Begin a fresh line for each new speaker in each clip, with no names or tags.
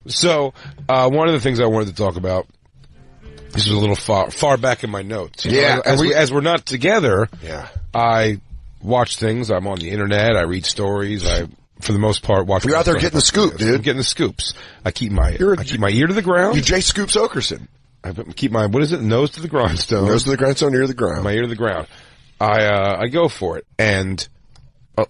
So, one of the things I wanted to talk about, this is a little far back in my notes.
Yeah.
As we're not together,
yeah.
I watch things. I'm on the internet. I read stories. For the most part, watch.
You're out there getting the scoop, dude.
I'm getting the scoops. I keep my ear to the ground.
You Jay Scoops Oakerson.
I keep my, what is it? Nose to the grindstone.
Nose to the grindstone, ear to the ground.
My ear to the ground. I go for it. And,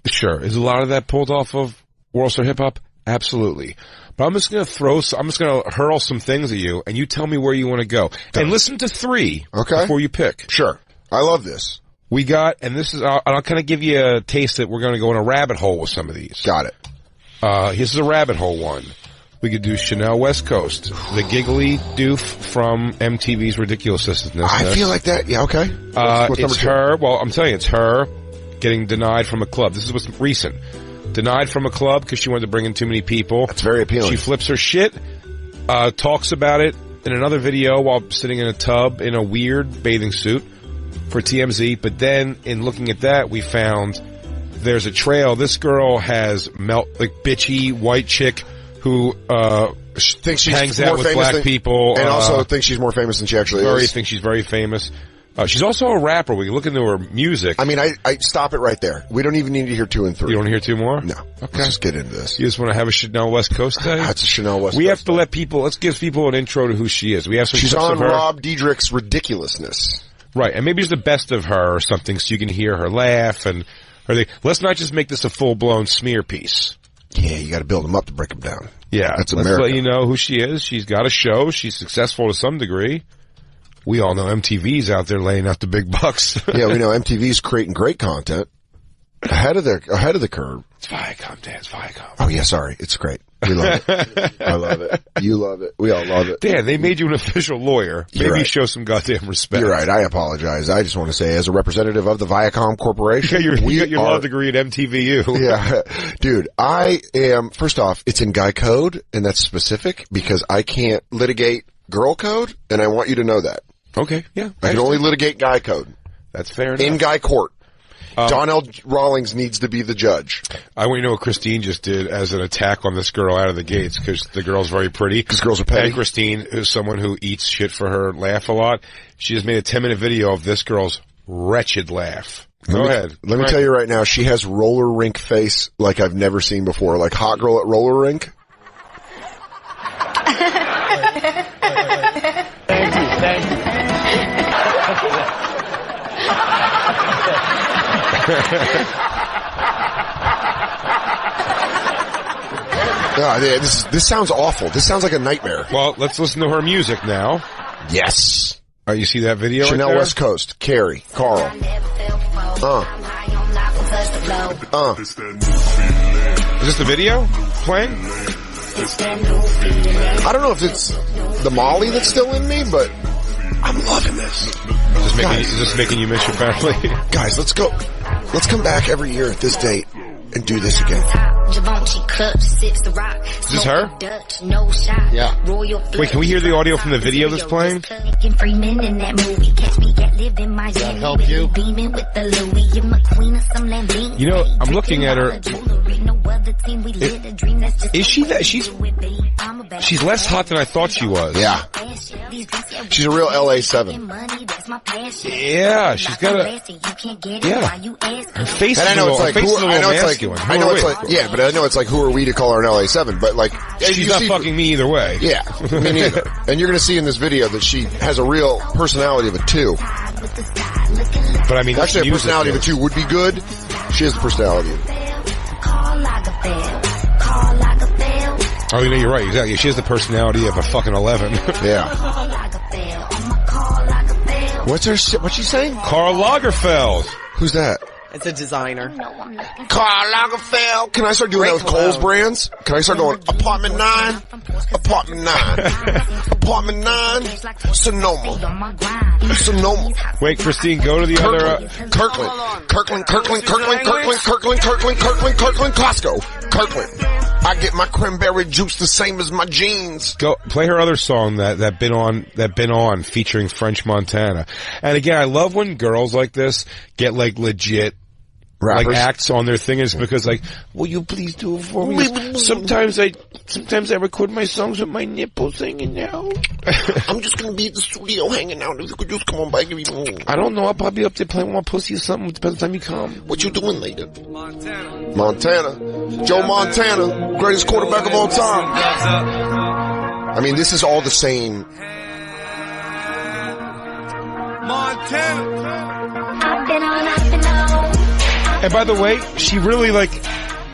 sure. Is a lot of that pulled off of World Star Hip Hop? Absolutely. But I'm just going to hurl some things at you, and you tell me where you want to go. And listen to 3 before you pick.
Sure. I love this.
We got, and this is, I'll kind of give you a taste that we're going to go in a rabbit hole with some of these.
Got it.
This is a rabbit hole one. We could do Chanel West Coast, the giggly doof from MTV's Ridiculousness.
I feel like that. Yeah, okay.
It's her. Well, I'm telling you, it's her getting denied from a club. This is what's recent. Denied from a club because she wanted to bring in too many people.
That's very appealing.
She flips her shit, talks about it in another video while sitting in a tub in a weird bathing suit for TMZ. But then in looking at that, we found there's a trail. This girl has bitchy white chick who
thinks she's
hangs
more
out with
famous
black people.
And also thinks she's more famous than she actually is.
Thinks she's very famous. She's also a rapper. We can look into her music.
I mean, I stop it right there. We don't even need to hear 2 and 3.
You don't want to hear 2 more?
No. Okay. Let's just get into this.
You just want to have a Chanel West Coast day?
That's a Chanel West Coast.
We have to let's give people an intro to who she is. We have some
She's
clips
on
of her.
Rob Diedrich's Ridiculousness.
Right. And maybe it's the best of her or something so you can hear her laugh and let's not just make this a full-blown smear piece.
Yeah, you got to build them up to break them down.
Yeah.
That's America.
Let's let you know who she is. She's got a show. She's successful to some degree. We all know MTV's out there laying out the big bucks.
Yeah, we know MTV's creating great content ahead of the curve.
It's Viacom, Dan. It's Viacom.
Oh yeah, sorry. It's great. We love it. I love it. You love it. We all love it.
Dan, they made you an official lawyer. Maybe
right.
Show some goddamn respect.
You're right. I apologize. I just want to say, as a representative of the Viacom Corporation,
you got your law degree at MTVU.
Yeah. Dude, I am, first off, it's in guy code, and that's specific because I can't litigate girl code, and I want you to know that.
Okay, yeah.
I can only litigate guy code.
That's fair enough.
In guy court. Donnell Rawlings needs to be the judge.
I want you to know what Christine just did as an attack on this girl out of the gates because the girl's very pretty.
Because girls are petty.
And Christine is someone who eats shit for her laugh a lot. She just made a 10-minute video of this girl's wretched laugh. Go ahead.
Let me tell you right now, she has roller rink face like I've never seen before. Like hot girl at roller rink.
Thank you.
This sounds awful. This sounds like a nightmare.
Well, let's listen to her music now.
Yes.
All right, you see that video?
Chanel
right
West Coast, Carrie, Carl.
Is this the video playing?
I don't know if it's the Molly that's still in me, but I'm loving this.
Is this making you miss your family?
Guys, let's go. Let's come back every year at this date and do this again.
Is this her?
Yeah.
Wait, can we hear the audio from the video that's playing?
Does that
help you?
You know, I'm looking at her. Is she that? She's less hot than I thought she was.
Yeah. She's a real LA7.
Yeah, she's got a. Yeah. Her face is a little masculine.
I know it's like, yeah, but I know it's like, who are we to call her an LA7? But like,
she's not fucking me either way.
Yeah, me neither. And you're gonna see in this video that she has a real personality of a 2.
But I mean,
actually, a personality of a 2 would be good. She has the personality of
Oh, you know, you're right. Exactly. She has the personality of a fucking 11.
Yeah. What's she saying?
Karl Lagerfeld.
Who's that?
It's a designer.
Karl Lagerfeld. Can I start doing that with Kohl's brands? Can I start going, Apartment 9, Apartment 9, Apartment 9, Sonoma.
Wait, Christine, go to the other...
Kirkland, Costco. Kirkland. I get my cranberry juice the same as my jeans.
Go play her other song that been on featuring French Montana. And again, I love when girls like this get like legit
Rappers.
like acts on their thing is because like, will you please do it for me? Sometimes I record my songs with my nipples hanging out.
I'm just gonna be at the studio hanging out. If you could just come on by, give me more.
I don't know. I'll probably be up there playing one pussy or something. By the time you come.
What you doing later? Montana. Joe Montana, greatest quarterback of all time. I mean, this is all the same.
And by the way, she really like,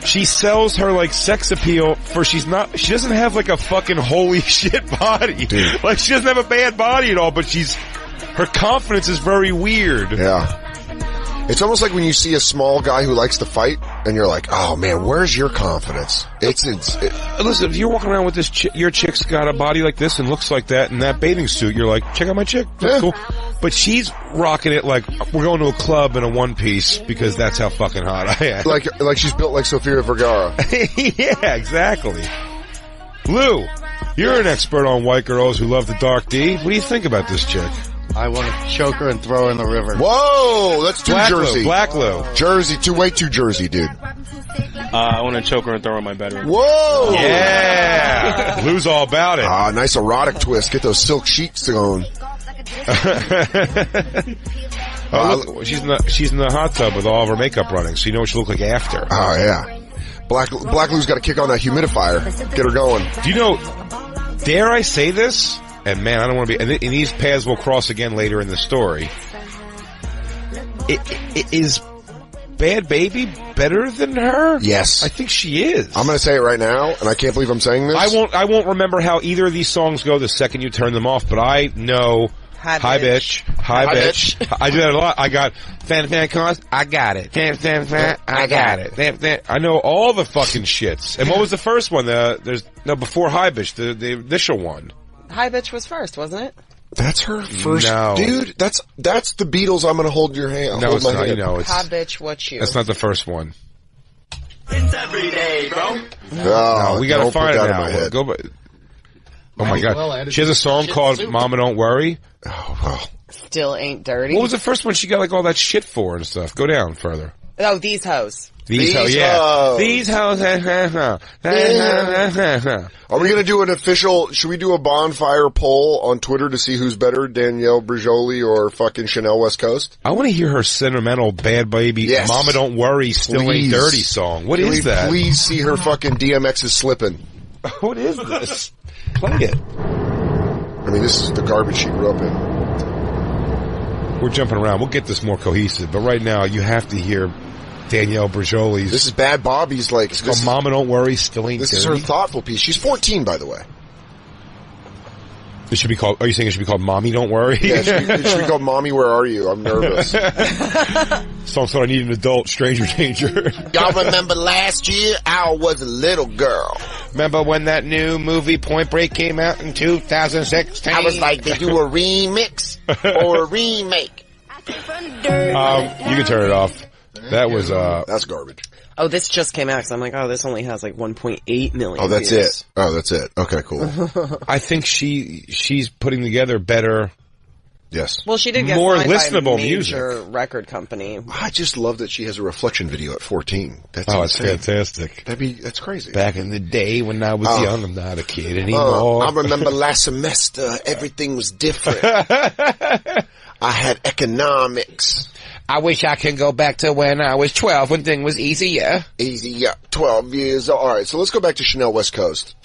she sells her like sex appeal for she doesn't have like a fucking holy shit body.
Dude.
Like she doesn't have a bad body at all, but her confidence is very weird.
Yeah. It's almost like when you see a small guy who likes to fight, and you're like, oh man, where's your confidence? Listen,
if you're walking around with this your chick's got a body like this and looks like that in that bathing suit, you're like, check out my chick. That's cool. But she's rocking it like we're going to a club in a one piece because that's how fucking hot I am.
Like she's built like Sofia Vergara.
Yeah, exactly. Lou, you're an expert on white girls who love the dark D. What do you think about this chick?
I want to choke her and throw her in the river.
Whoa, that's too Jersey.
Black Lou.
Jersey, way too Jersey, dude.
I want to choke her and throw her in my bedroom.
Whoa!
Yeah! Lou's all about it.
Nice erotic twist. Get those silk sheets going.
Look, she's in the hot tub with all of her makeup running, so you know what she look like after.
Oh, yeah. Black Lou's got to kick on that humidifier. Get her going.
Do you know, dare I say this? And man, I don't want to be, and these paths will cross again later in the story. Is Bad Baby better than her?
Yes.
I think she is.
I'm going to say it right now, and I can't believe I'm saying this.
I won't remember how either of these songs go the second you turn them off, but I know Hi bitch. Hi bitch. I do that a lot. I got fan cons. I got it. Fan. I got it. Fan. I know all the fucking shits. And what was the first one? Before Hi bitch, the initial one.
Hi Bitch was first, wasn't it?
That's her first,
no.
Dude. That's the Beatles. I'm gonna hold your hand.
No, it's not. You know, it's
Hi Bitch, what's you?
That's not the first one.
It's every day, bro.
No,
we gotta find it now. Go back. Oh my god, she has a song called "Mama Don't Worry."
Oh well.
Still ain't dirty.
What was the first one she got like all that shit for and stuff? Go down further.
Oh, These Hoes.
These hoes. These hoes.
Are we gonna do an official? Should we do a bonfire poll on Twitter to see who's better, Danielle Brijoli or fucking Chanel West Coast?
I want to hear her sentimental "Bad Baby,"
yes.
"Mama Don't Worry," "Still Ain't Dirty" song. What is that?
Please see her fucking DMX is slipping.
What is this? Play it.
I mean, this is the garbage she grew up in.
We're jumping around. We'll get this more cohesive, but right now you have to hear Danielle Brijoli's.
This is Bad Bobby's like.
It's called "Mama Don't Worry, Still Ain't Dirty."
This is her thoughtful piece. She's 14, by the way.
It should be called. Are you saying it should be called "Mommy Don't Worry"?
Yeah, it should be called "Mommy, Where Are You?" I'm nervous.
Song called "I Need an Adult," Stranger Danger.
Y'all remember last year? I was a little girl.
Remember when that new movie Point Break came out in 2016?
I was like, they do a remix or a remake.
You can turn it off. That was
that's garbage.
Oh, this just came out because I'm like, oh, this only has like 1.8 million.
Oh, that's
views.
it. Oh, that's it. Okay, cool.
I think she's putting together better.
Yes.
Well, she did get
more
signed
listenable
by a major
music.
Record company.
I just love that she has a reflection video at 14. That's
it's
insane.
fantastic.
That's crazy.
Back in the day when I was young, I'm not a kid anymore.
I remember last semester, everything was different. I had economics.
I wish I can go back to when I was 12 when thing was easier.
Easy, 12 years. All right, so let's go back to Chanel West Coast.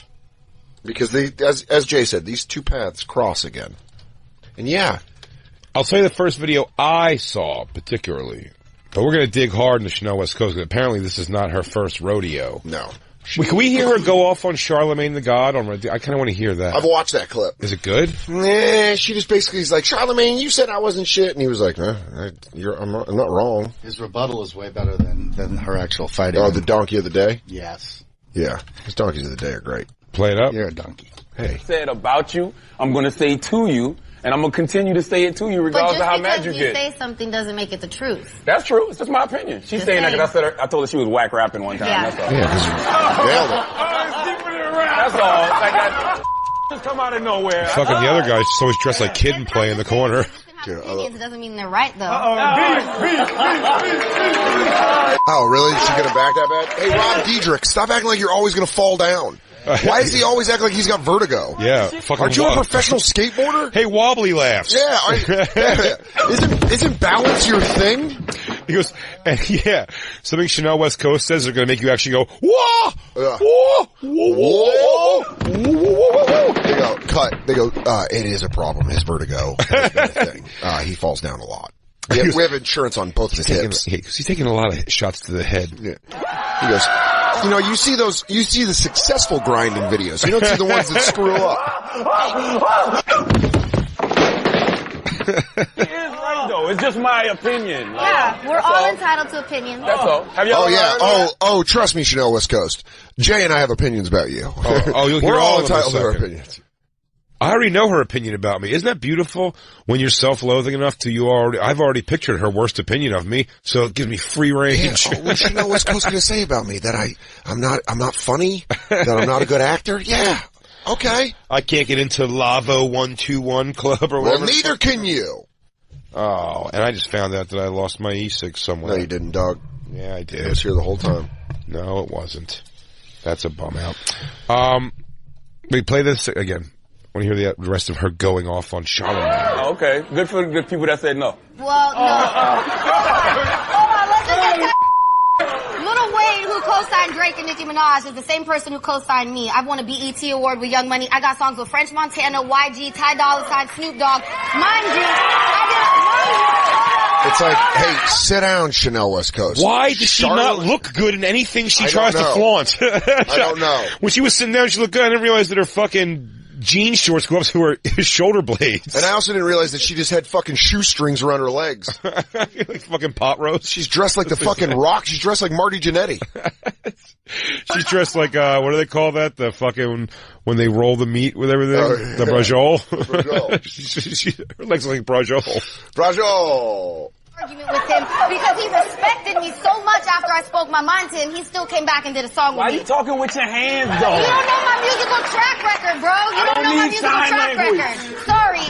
Because as Jay said, these two paths cross again. And yeah.
I'll tell you the first video I saw, particularly. But we're going to dig hard into Chanel West Coast, because apparently this is not her first rodeo.
No.
Can we hear her go off on Charlemagne the God on Rodeo? I kind of want to hear that.
I've watched that clip.
Is it good?
Nah, she just basically is like, Charlemagne, you said I wasn't shit. And he was like, I'm not wrong.
His rebuttal is way better than her actual fighting.
Oh, the donkey of the day?
Yes.
Yeah. His donkeys of the day are great.
Play it up.
You're a donkey.
Hey.
Said about you, I'm going to say to you, and I'm going to continue to say it to you regardless of how mad you get.
But just because you say something doesn't make it the truth.
That's true. It's just my opinion. She's saying that because I told her she was whack rapping one time.
Yeah.
That's all.
Nailed it.
It's deeper than rap. That's all. Like that just come out of nowhere.
Fucking the other guy just always dressed like Kid and Play in the corner.
have opinions, it doesn't mean they're right, though.
Oh, really? Is she gonna back that bad? Hey, Rob Diedrich, stop acting like you're always gonna fall down. Why does he always act like he's got vertigo?
Yeah. Fucking
Aren't you a professional skateboarder?
Hey, wobbly laughs.
Yeah. Isn't balance your thing?
He goes, and yeah, something Chanel West Coast says are going to make you actually go, whoa, whoa, whoa, whoa, whoa.
They go, cut. They go, it is a problem. His vertigo. He falls down a lot. We have insurance on both of his hips.
He's taking a lot of shots to the head.
Yeah. He goes, you know, you see the successful grinding videos. You don't see the ones that screw up.
He is right, though. It's just my opinion.
Yeah, we're all entitled to opinions.
That's all. Have you
Trust me, Chanel West Coast. Jay and I have opinions about you.
You'll hear
we're all
all
entitled to our opinions.
I already know her opinion about me. Isn't that beautiful? When you're self-loathing enough I've already pictured her worst opinion of me, so it gives me free range.
Yeah. What you know what's Coast gonna say about me? That I'm not funny? That I'm not a good actor? Yeah. Okay.
I can't get into Lavo 121 Club or whatever.
Well, neither can you.
Oh, and I just found out that I lost my e-cig somewhere.
No, you didn't, dog.
Yeah, I did.
It was here the whole time.
No, it wasn't. That's a bum out. We play this again. I want to hear the rest of her going off on Charlamagne.
Oh, okay. Good for the people that said no.
Well, no. Hold on, let's just Lil Wayne, who co-signed Drake and Nicki Minaj, is the same person who co-signed me. I've won a BET award with Young Money. I got songs with French Montana, YG, Ty Dolla $ign, Snoop Dogg. Mind you,
it's like, hey, sit down, Chanel West Coast.
Why does she not look good in anything she tries to flaunt?
I don't know.
When she was sitting down, she looked good. I didn't realize that her fucking jean shorts go up to her shoulder blades.
And I also didn't realize that she just had fucking shoestrings around her legs.
Like fucking pot roast.
She's dressed like the fucking Rock. She's dressed like Marty Jannetty.
She's dressed like, what do they call that? The fucking, when they roll the meat with everything? The brajol. Her legs look like brajol.
Brajol.
Argument with him because he respected me so much after I spoke my mind to him. He still came back and did a song with me.
Why are you talking with your hands, though?
You don't know my musical track record, bro. You don't know my musical track record. Sorry.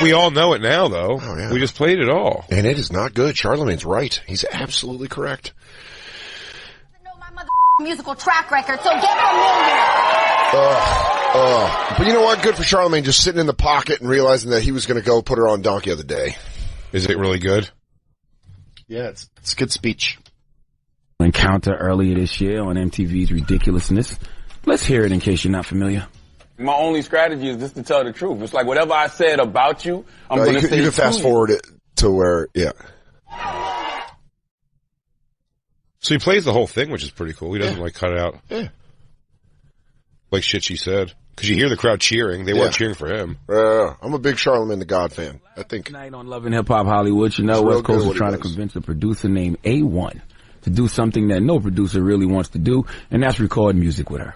We all know it now, though.
Oh, yeah.
We just played it all.
And it is not good. Charlemagne's right. He's absolutely correct.
I know my musical track record, so get familiar.
But you know what? Good for Charlamagne just sitting in the pocket and realizing that he was going to go put her on Donkey of the Day.
Is it really good?
Yeah, it's good speech.
Encounter earlier this year on MTV's Ridiculousness. Let's hear it in case you're not familiar.
My only strategy is just to tell the truth. It's like whatever I said about you, I'm going to say.
You can fast forward it to where, yeah.
So he plays the whole thing, which is pretty cool. He doesn't cut it out.
Yeah.
Like shit she said. Because you hear the crowd cheering. They weren't cheering for him.
I'm a big Charlamagne the God fan. I think.
Tonight on Love and Hip Hop Hollywood, West Coast is trying to convince a producer named A1 to do something that no producer really wants to do, and that's record music with her.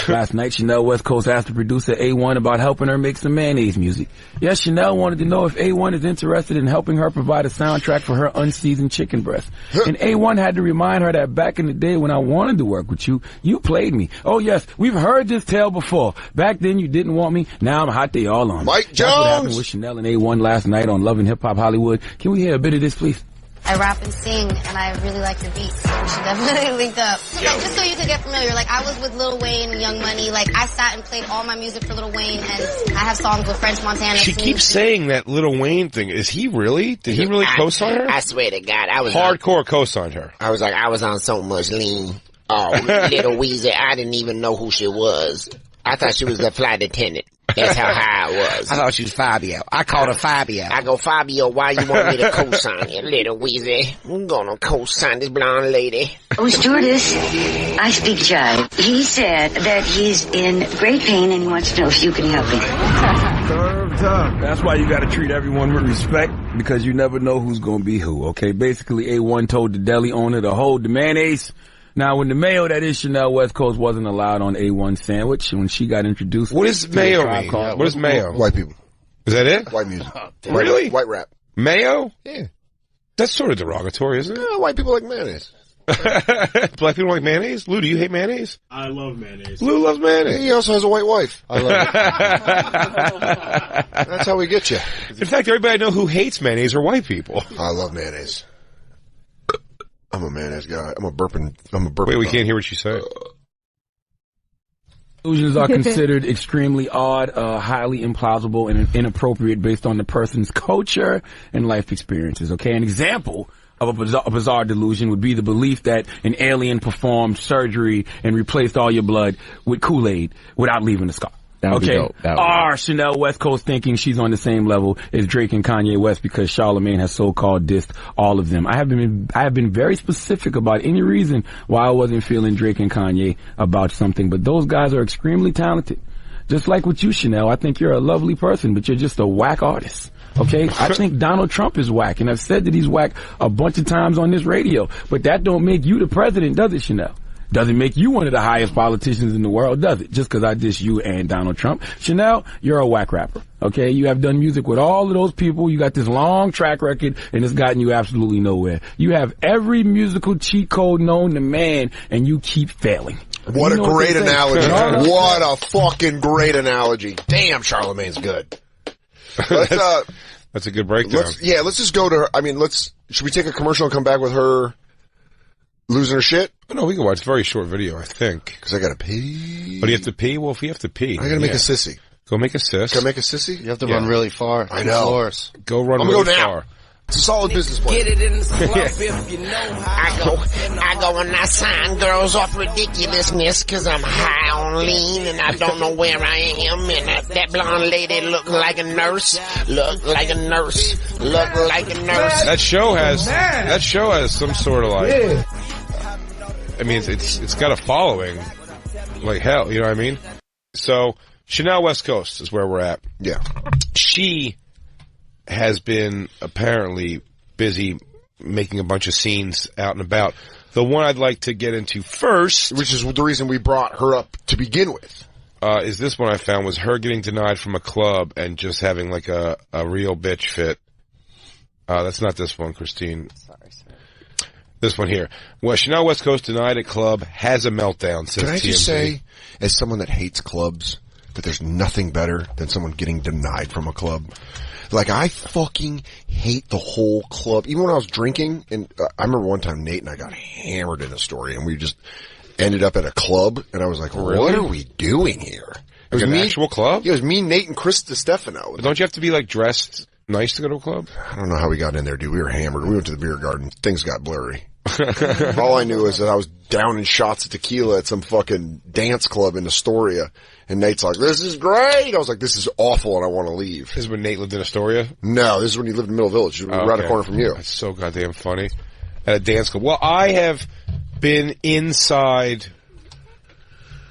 Last night, Chanel West Coast asked the producer A1 about helping her make some mayonnaise music. Yes, Chanel wanted to know if A1 is interested in helping her provide a soundtrack for her unseasoned chicken breast. And A1 had to remind her that back in the day when I wanted to work with you, you played me. Oh yes, we've heard this tale before. Back then you didn't want me, now I'm hot, they all on me.
Mike Jones!
That's what happened with Chanel and A1 last night on Love and Hip Hop Hollywood. Can we hear a bit of this, please?
I rap and sing, and I really like the beat, so we should definitely link up. Just so you could get familiar, like, I was with Lil Wayne and Young Money, like, I sat and played all my music for Lil Wayne, and I have songs with French Montana.
She keeps saying that Lil Wayne thing. Is he really? Did he really co-sign her?
I swear to God, I was
hardcore co-signed her.
I was on so much lean. Oh, Little Weezy, I didn't even know who she was. I thought she was the flight attendant. That's how high I was.
I thought she was Fabio. I called her Fabio.
I go, Fabio, why you want me to co-sign you, Little Weezy? I'm gonna co-sign this blonde lady.
Oh, stewardess, I speak jive. He said that he's in great pain and he wants to know if you can help him.
That's why you gotta treat everyone with respect, because you never know who's gonna be who, okay? Basically, A1 told the deli owner to hold the mayonnaise. Now, when the mayo, that is Chanel West Coast, wasn't allowed on A1's sandwich, when she got introduced.
What does mayo mean? What is mayo?
White people.
Is that it?
White music.
Really?
White rap.
Mayo?
Yeah.
That's sort of derogatory, isn't it?
White people like mayonnaise.
Black people like mayonnaise? Lou, do you hate mayonnaise?
I love mayonnaise.
Lou loves mayonnaise.
He also has a white wife. I love it. That's how we get you.
In fact, everybody I know who hates mayonnaise are white people.
I love mayonnaise. I'm a mayonnaise guy. I'm a burping.
Wait, we can't hear what you say.
Illusions are considered extremely odd, highly implausible, and inappropriate based on the person's culture and life experiences. Okay, an example of a bizarre delusion would be the belief that an alien performed surgery and replaced all your blood with Kool-Aid without leaving the scar. Okay. Chanel West Coast thinking she's on the same level as Drake and Kanye West because Charlamagne has so-called dissed all of them. I have been very specific about any reason why I wasn't feeling Drake and Kanye about something, but those guys are extremely talented. Just like with you, Chanel, I think you're a lovely person, but you're just a whack artist. Okay? I think Donald Trump is whack, and I've said that he's whack a bunch of times on this radio, but that don't make you the president, does it, Chanel? Doesn't make you one of the highest politicians in the world, does it? Just because I diss you and Donald Trump. Chanel, you're a whack rapper. Okay? You have done music with all of those people. You got this long track record, and it's gotten you absolutely nowhere. You have every musical cheat code known to man, and you keep failing.
What a great analogy. What a fucking great analogy. Damn, Charlemagne's good.
That's a good breakdown.
Let's just go to her. I mean, should we take a commercial and come back with her losing her shit?
Oh, no, we can watch. It's a very short video, I think.
Because I gotta pee.
But do you have to pee? Well, if you have to pee.
I gotta make a sissy.
Go make a sis.
Can I make a sissy?
You have to run really far.
I know.
Go run really far.
It's a solid business plan.
Get it in the slump if you know how. I go and I sign girls off ridiculousness cause I'm high on lean and I don't know where I am and that blonde lady look like a nurse. Look like a nurse. Look like a nurse.
That show has some sort of like, I mean, it's got a following like hell, you know what I mean? So, Chanel West Coast is where we're at.
Yeah.
She has been apparently busy making a bunch of scenes out and about. The one I'd like to get into first,
which is the reason we brought her up to begin with,
is this one I found was her getting denied from a club and just having like a real bitch fit. That's not this one, Christine.
Sorry, sir.
This one here. Well, Chanel West Coast denied at club, has a meltdown, says TMZ.
Can I just say, as someone that hates clubs, that there's nothing better than someone getting denied from a club. Like, I fucking hate the whole club. Even when I was drinking, and I remember one time Nate and I got hammered in a story, and we just ended up at a club, and I was like, what are we doing here?
It was an actual club?
Yeah, it was me, Nate, and Chris DiStefano.
But don't you have to be, like, dressed nice to go to a club?
I don't know how we got in there, dude. We were hammered. We went to the beer garden. Things got blurry. All I knew is that I was downing shots of tequila at some fucking dance club in Astoria. And Nate's like, this is great. I was like, this is awful and I want to leave.
This is when Nate lived in Astoria?
No, this is when he lived in Middle Village. Right a corner from you.
That's so goddamn funny. At a dance club. Well, I have been inside,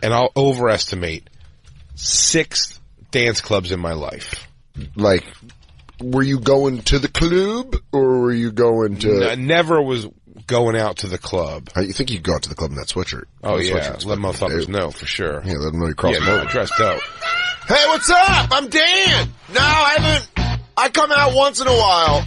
and I'll overestimate, 6 dance clubs in my life.
Like, were you going to the club or were you going to...
Never was going out to the club.
You think you could go out to the club in that sweatshirt?
Oh, yeah. Let motherfuckers know, for sure.
Yeah, let them know you crossed them over.
Dressed dope.
Hey, what's up? I'm Dan. No, I come out once in a while.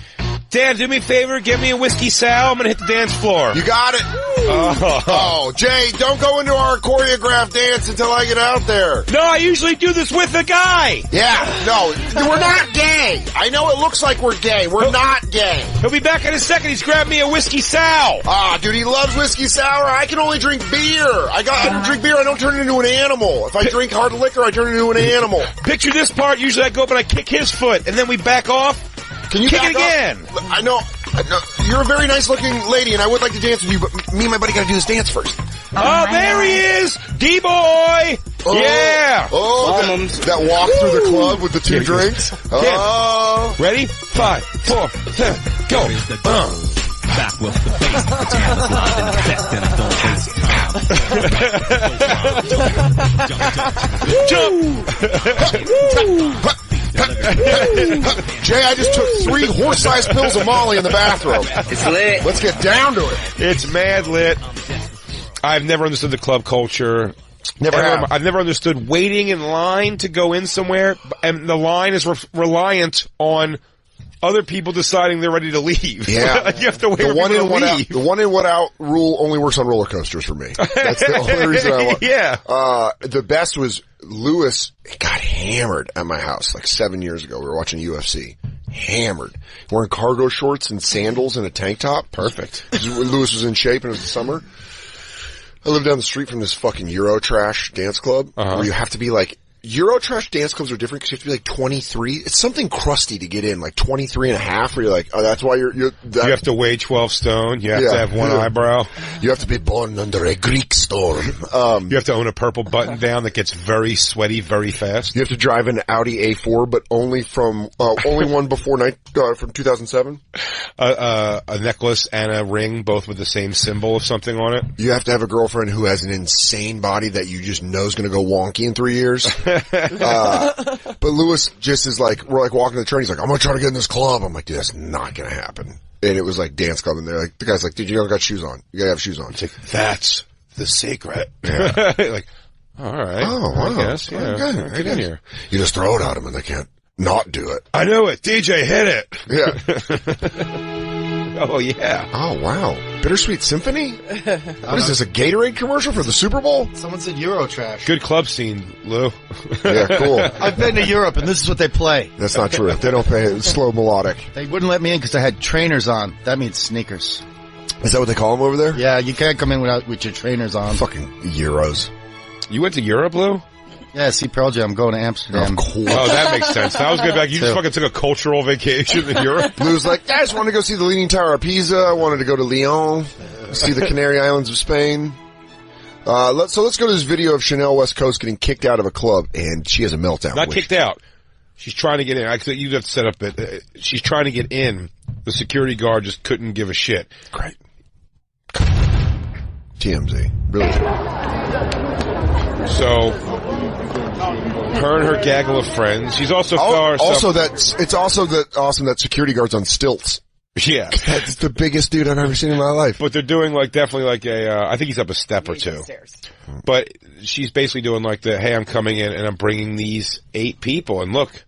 Dan, do me a favor. Give me a whiskey sour. I'm going to hit the dance floor.
You got it. Oh, Jay, don't go into our choreographed dance until I get out there.
No, I usually do this with a guy.
Yeah, no, we're not gay. I know it looks like we're gay. We're not gay.
He'll be back in a second. He's grabbed me a whiskey sour.
Dude, he loves whiskey sour. I can only drink beer. I don't drink beer. I don't turn into an animal. If I drink hard liquor, I turn into an animal.
Picture this part. Usually I go up and I kick his foot, and then we back off.
Can you
kick it again?
I know. You're a very nice looking lady, and I would like to dance with you, but me and my buddy got to do this dance first.
Oh, there he is! D-boy! Oh, yeah!
Oh, that walk through the club with the 2 drinks. Oh.
Ready? 5, 4, 7, go!
Back with the bass, the jam is live in effect, and I don't waste time. Jump!
Jay, I just took 3 horse-sized pills of Molly in the bathroom.
It's lit.
Let's get down to it.
It's mad lit. I've never understood the club culture. I've never understood waiting in line to go in somewhere, and the line is reliant on other people deciding they're ready to leave.
Yeah.
Like you have to wait
the
for
one
people
in,
to
one out,
leave.
the one in, one out rule only works on roller coasters for me. That's the only reason I want.
Yeah.
The best was Lewis got hammered at my house like 7 years ago. We were watching UFC. Hammered. Wearing cargo shorts and sandals and a tank top.
Perfect.
Lewis was in shape and it was the summer. I live down the street from this fucking Eurotrash dance club where you have to be like, Eurotrash dance clubs are different because you have to be like 23. It's something crusty to get in, like 23 and a half, where you're like, oh, that's why you
have to weigh 12 stone. You have to have one eyebrow.
You have to be born under a Greek storm.
You have to own a purple button down that gets very sweaty very fast.
You have to drive an Audi A4, but only from, only one before from 2007.
A necklace and a ring, both with the same symbol of something on it.
You have to have a girlfriend who has an insane body that you just know is going to go wonky in 3 years. But Lewis just is like, we're like walking the train. He's like, I'm going to try to get in this club. I'm like, dude, that's not going to happen. And it was like dance club, and they're like, the guy's like, dude, you gotta got shoes on. You gotta have shoes on.
It's like, that's the secret.
Yeah.
Like, all right.
Oh, wow.
I guess, yeah.
Okay,
Get in here.
You just throw it at them and they can't not do it.
I knew it. DJ, hit it.
Yeah.
Oh, yeah.
Oh, wow. Bittersweet Symphony? What is this, a Gatorade commercial for the Super Bowl?
Someone said Eurotrash.
Good club scene, Lou.
Yeah, cool.
I've been to Europe, and this is what they play.
That's not true. They don't play it. Slow melodic.
They wouldn't let me in because I had trainers on. That means sneakers.
Is that what they call them over there?
Yeah, you can't come in with your trainers on.
Fucking Euros.
You went to Europe, Lou?
Yeah, see Pearl Jam. I'm going to Amsterdam.
Of course.
Oh, that makes sense. That was good. Back. You just fucking took a cultural vacation in Europe.
Blue's like, I just wanted to go see the Leaning Tower of Pisa. I wanted to go to Lyon, see the Canary Islands of Spain. Let's go to this video of Chanel West Coast getting kicked out of a club, and she has a meltdown.
Not kicked out. She's trying to get in. You'd have to set up it. She's trying to get in. The security guard just couldn't give a shit.
Great. TMZ. Really.
So, her and her gaggle of friends. She's also
it's also awesome that security guard's on stilts.
Yeah.
That's the biggest dude I've ever seen in my life.
But they're doing definitely I think he's up a step or two. But she's basically doing hey, I'm coming in and I'm bringing these 8 people, and look,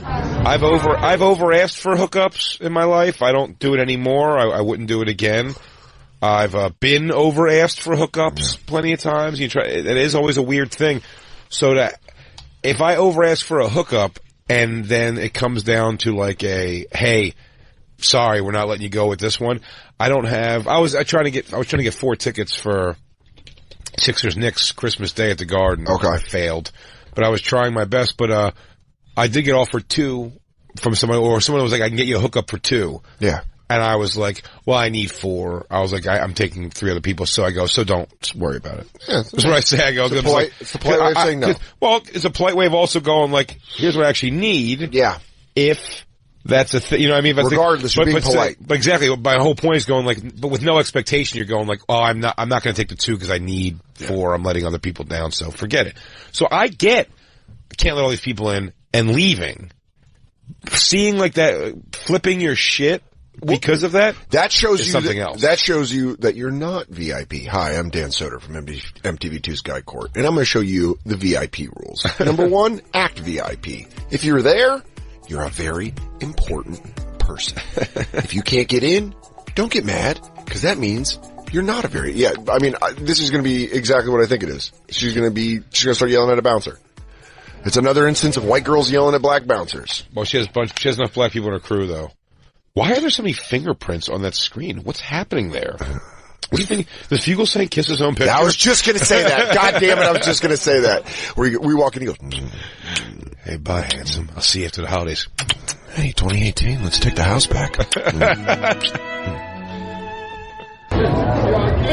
I've over asked for hookups in my life. I don't do it anymore. I wouldn't do it again. I've been over asked for hookups plenty of times. It is always a weird thing. So if I over ask for a hookup and then it comes down to hey, sorry, we're not letting you go with this one. I was trying to get 4 tickets for Sixers Knicks Christmas Day at the Garden.
Okay.
I failed. But I was trying my best, but I did get offered 2 from someone, or someone was like, I can get you a hookup for 2.
Yeah.
And I was like, well, I need 4. I was like, I'm taking 3 other people. So I go, so don't worry about it.
Yeah,
that's what I say. I go,
it's the polite way of saying no.
Well, it's a polite way of also going here's what I actually need.
Yeah.
If that's a thing, you know what I mean?
Regardless, you're being polite.
But exactly. My whole point is going but with no expectation, you're going oh, I'm not going to take the 2 because I need 4. I'm letting other people down. So forget it. So I can't let all these people in and leaving. Seeing that, flipping your shit. Because of that?
That shows you
something else.
That shows you that you're not VIP. Hi, I'm Dan Soder from MTV2's Guy Court, and I'm going to show you the VIP rules. Number 1, act VIP. If you're there, you're a very important person. If you can't get in, don't get mad, because that means you're not a very, this is going to be exactly what I think it is. She's going to start yelling at a bouncer. It's another instance of white girls yelling at black bouncers.
Well, she has enough black people in her crew, though. Why are there so many fingerprints on that screen? What's happening there? What do you think? Does Fugelsang kiss his own picture?
I was just going to say that. God damn it, I was just going to say that. We walk in, he goes,
hey, bye, handsome. I'll see you after the holidays.
Hey, 2018, let's take the house back.
They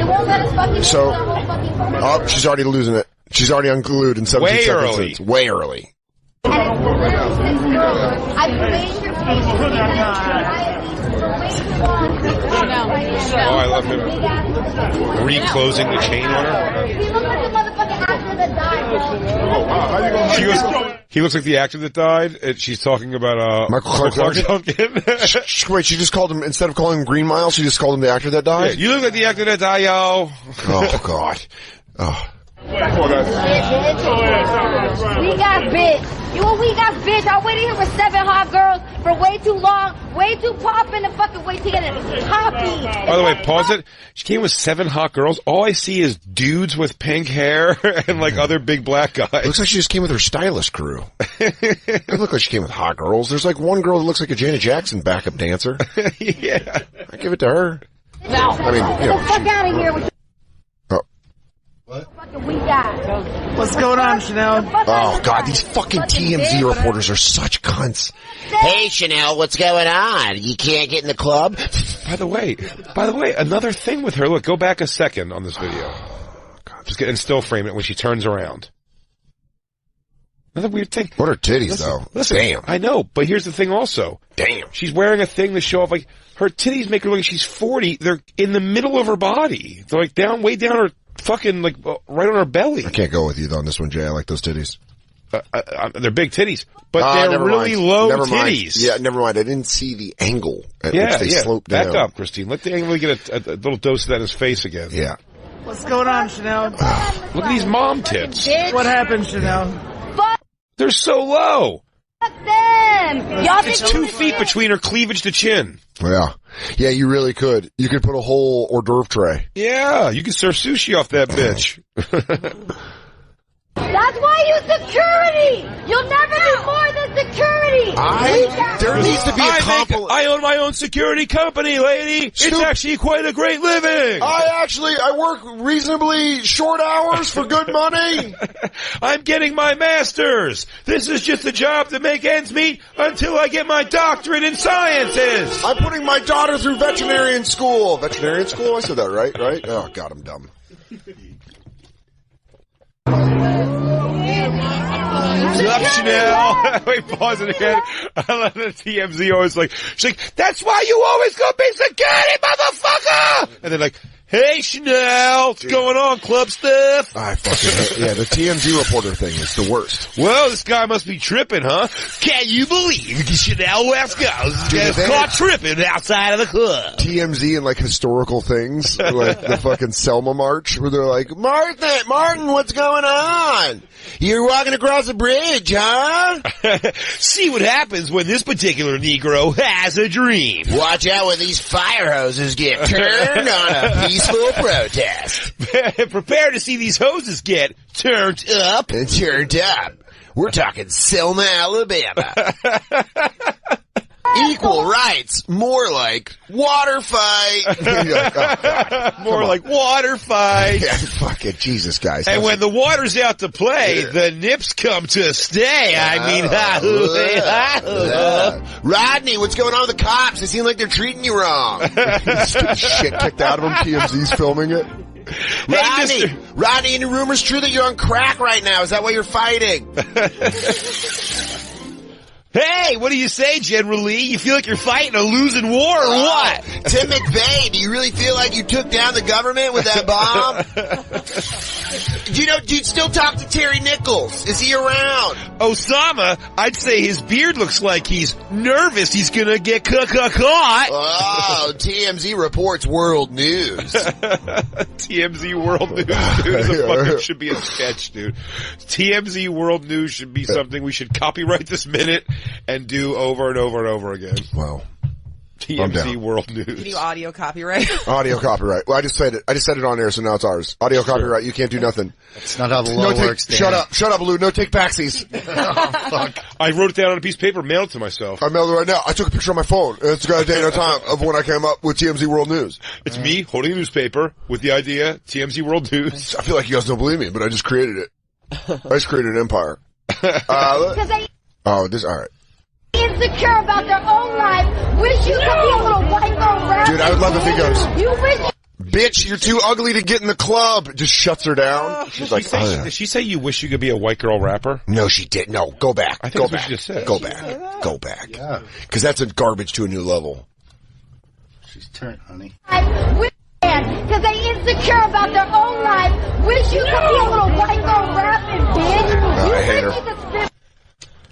won't let us fucking
So, she's already losing it. She's already unglued in 17 seconds. Way early.
I played your
Oh, I love him reclosing the chain on her.
He looks like the motherfucking actor that died.
He looks like the actor that died. And she's talking about
Michael Clark
Duncan.
Wait, she just called him, instead of calling him Green Mile, she just called him the actor that died?
Yeah, you look like the actor that died, yo.
Oh, God. Oh.
We got bit. You a weak ass bitch. I waited here for 7 hot girls for way too long, way too poppin' to fucking wait to get it poppy.
By the way, pause it. She came with 7 hot girls. All I see is dudes with pink hair and like other big black guys.
Looks like she just came with her stylist crew. It looked like she came with hot girls. There's like one girl that looks like a Janet Jackson backup dancer.
Yeah.
I give it to her.
No.
I mean, you know.
Get the fuck out of here with
What?
fucking weak ass.
What's going on, Chanel?
Oh, God, these fucking TMZ reporters are such cunts.
Hey, Chanel, what's going on? You can't get in the club?
By the way, another thing with her. Look, go back a second on this video. Just get and still frame it when she turns around. Another weird thing.
What are titties, though?
Listen,
Damn.
I know, but here's the thing also.
Damn.
She's wearing a thing to show off, like, her titties make her look like she's 40. They're in the middle of her body. They're like way down her fucking, like, right on her belly.
I can't go with you, though, on this one, Jay. I like those titties.
They're big titties, but they're really low titties.
Yeah, never mind. I didn't see the angle at which they slope down.
Back up, Christine. Let the angle get a little dose of that in his face again.
Yeah.
What's going on, Chanel?
Look at these mom tits.
What happened, Chanel?
Fuck
They're so low.
them. Y'all think
It's 2 feet between her cleavage to chin.
Yeah. Yeah, you really could. You could put a whole hors d'oeuvre tray.
Yeah, you could serve sushi off that bitch.
That's why you security. You'll never be more than security.
There needs to be a compliment.
I own my own security company, lady. It's actually quite a great living.
I work reasonably short hours for good money.
I'm getting my master's. This is just a job to make ends meet until I get my doctorate in sciences.
I'm putting my daughter through veterinarian school. Veterinarian school? I said that right? Right? Oh, God, I'm dumb.
Up, Chanel. Wait, pause it again. I love the TMZ always like, she's like, that's why you always gonna be security, motherfucker! And they're like, hey, Chanel, what's going on, club stuff?
I fucking yeah, the TMZ reporter thing is the worst.
Well, this guy must be tripping, huh? Can you believe Chanel West Coast gets caught tripping outside of the club?
TMZ and like historical things, like the fucking Selma March, where they're like, Martin, what's going on? You're walking across a bridge, huh?
See what happens when this particular Negro has a dream.
Watch out when these fire hoses get turned on a peaceful protest.
Prepare to see these hoses get turned up.
And turned up. We're talking Selma, Alabama. Equal rights. More like water fight.
Like, oh, God.
More like water fight.
Yeah, fuck it. Jesus, guys.
And when the water's out to play, the nips come to stay.
Rodney, what's going on with the cops? They seem like they're treating you wrong.
Shit kicked out of him. TMZ's filming it.
Rodney, any rumors true that you're on crack right now? Is that why you're fighting?
Hey, what do you say, General Lee? You feel like you're fighting a losing war or what?
Tim McVeigh, do you really feel like you took down the government with that bomb? Do you still talk to Terry Nichols? Is he around?
Osama, I'd say his beard looks like he's nervous he's gonna get caught.
Oh, TMZ reports world news.
TMZ World News should be a sketch, dude. TMZ World News should be something we should copyright this minute and do over and over and over again.
Wow.
TMZ World News.
Can you audio copyright?
Audio copyright. Well, I just said it on air, so now it's ours. Audio copyright. You can't do nothing.
That's not how the law works.
Shut up, Lou. No take backsies.
Oh, fuck. I wrote it down on a piece of paper, mailed it to myself.
I mailed it right now. I took a picture on my phone. It's got a date and a time of when I came up with TMZ World News.
It's me holding a newspaper with the idea, TMZ World News.
I feel like you guys don't believe me, but I just created it. I just created an empire. All right.
Insecure about their own life. Wish you could be a little white girl rapper.
Dude, I would love if he goes,
you wish.
Bitch, you're too ugly to get in the club. Just shuts her down. She's like,
did she say you wish you could be a white girl rapper?
No, she didn't. No, go back.
I think that's what she just said.
Go back. Go back. Yeah. Cause that's a garbage to a new level.
She's turned, honey.
Because they insecure about their own life. Wish you could be a little white girl rapping, bitch.
I hate her.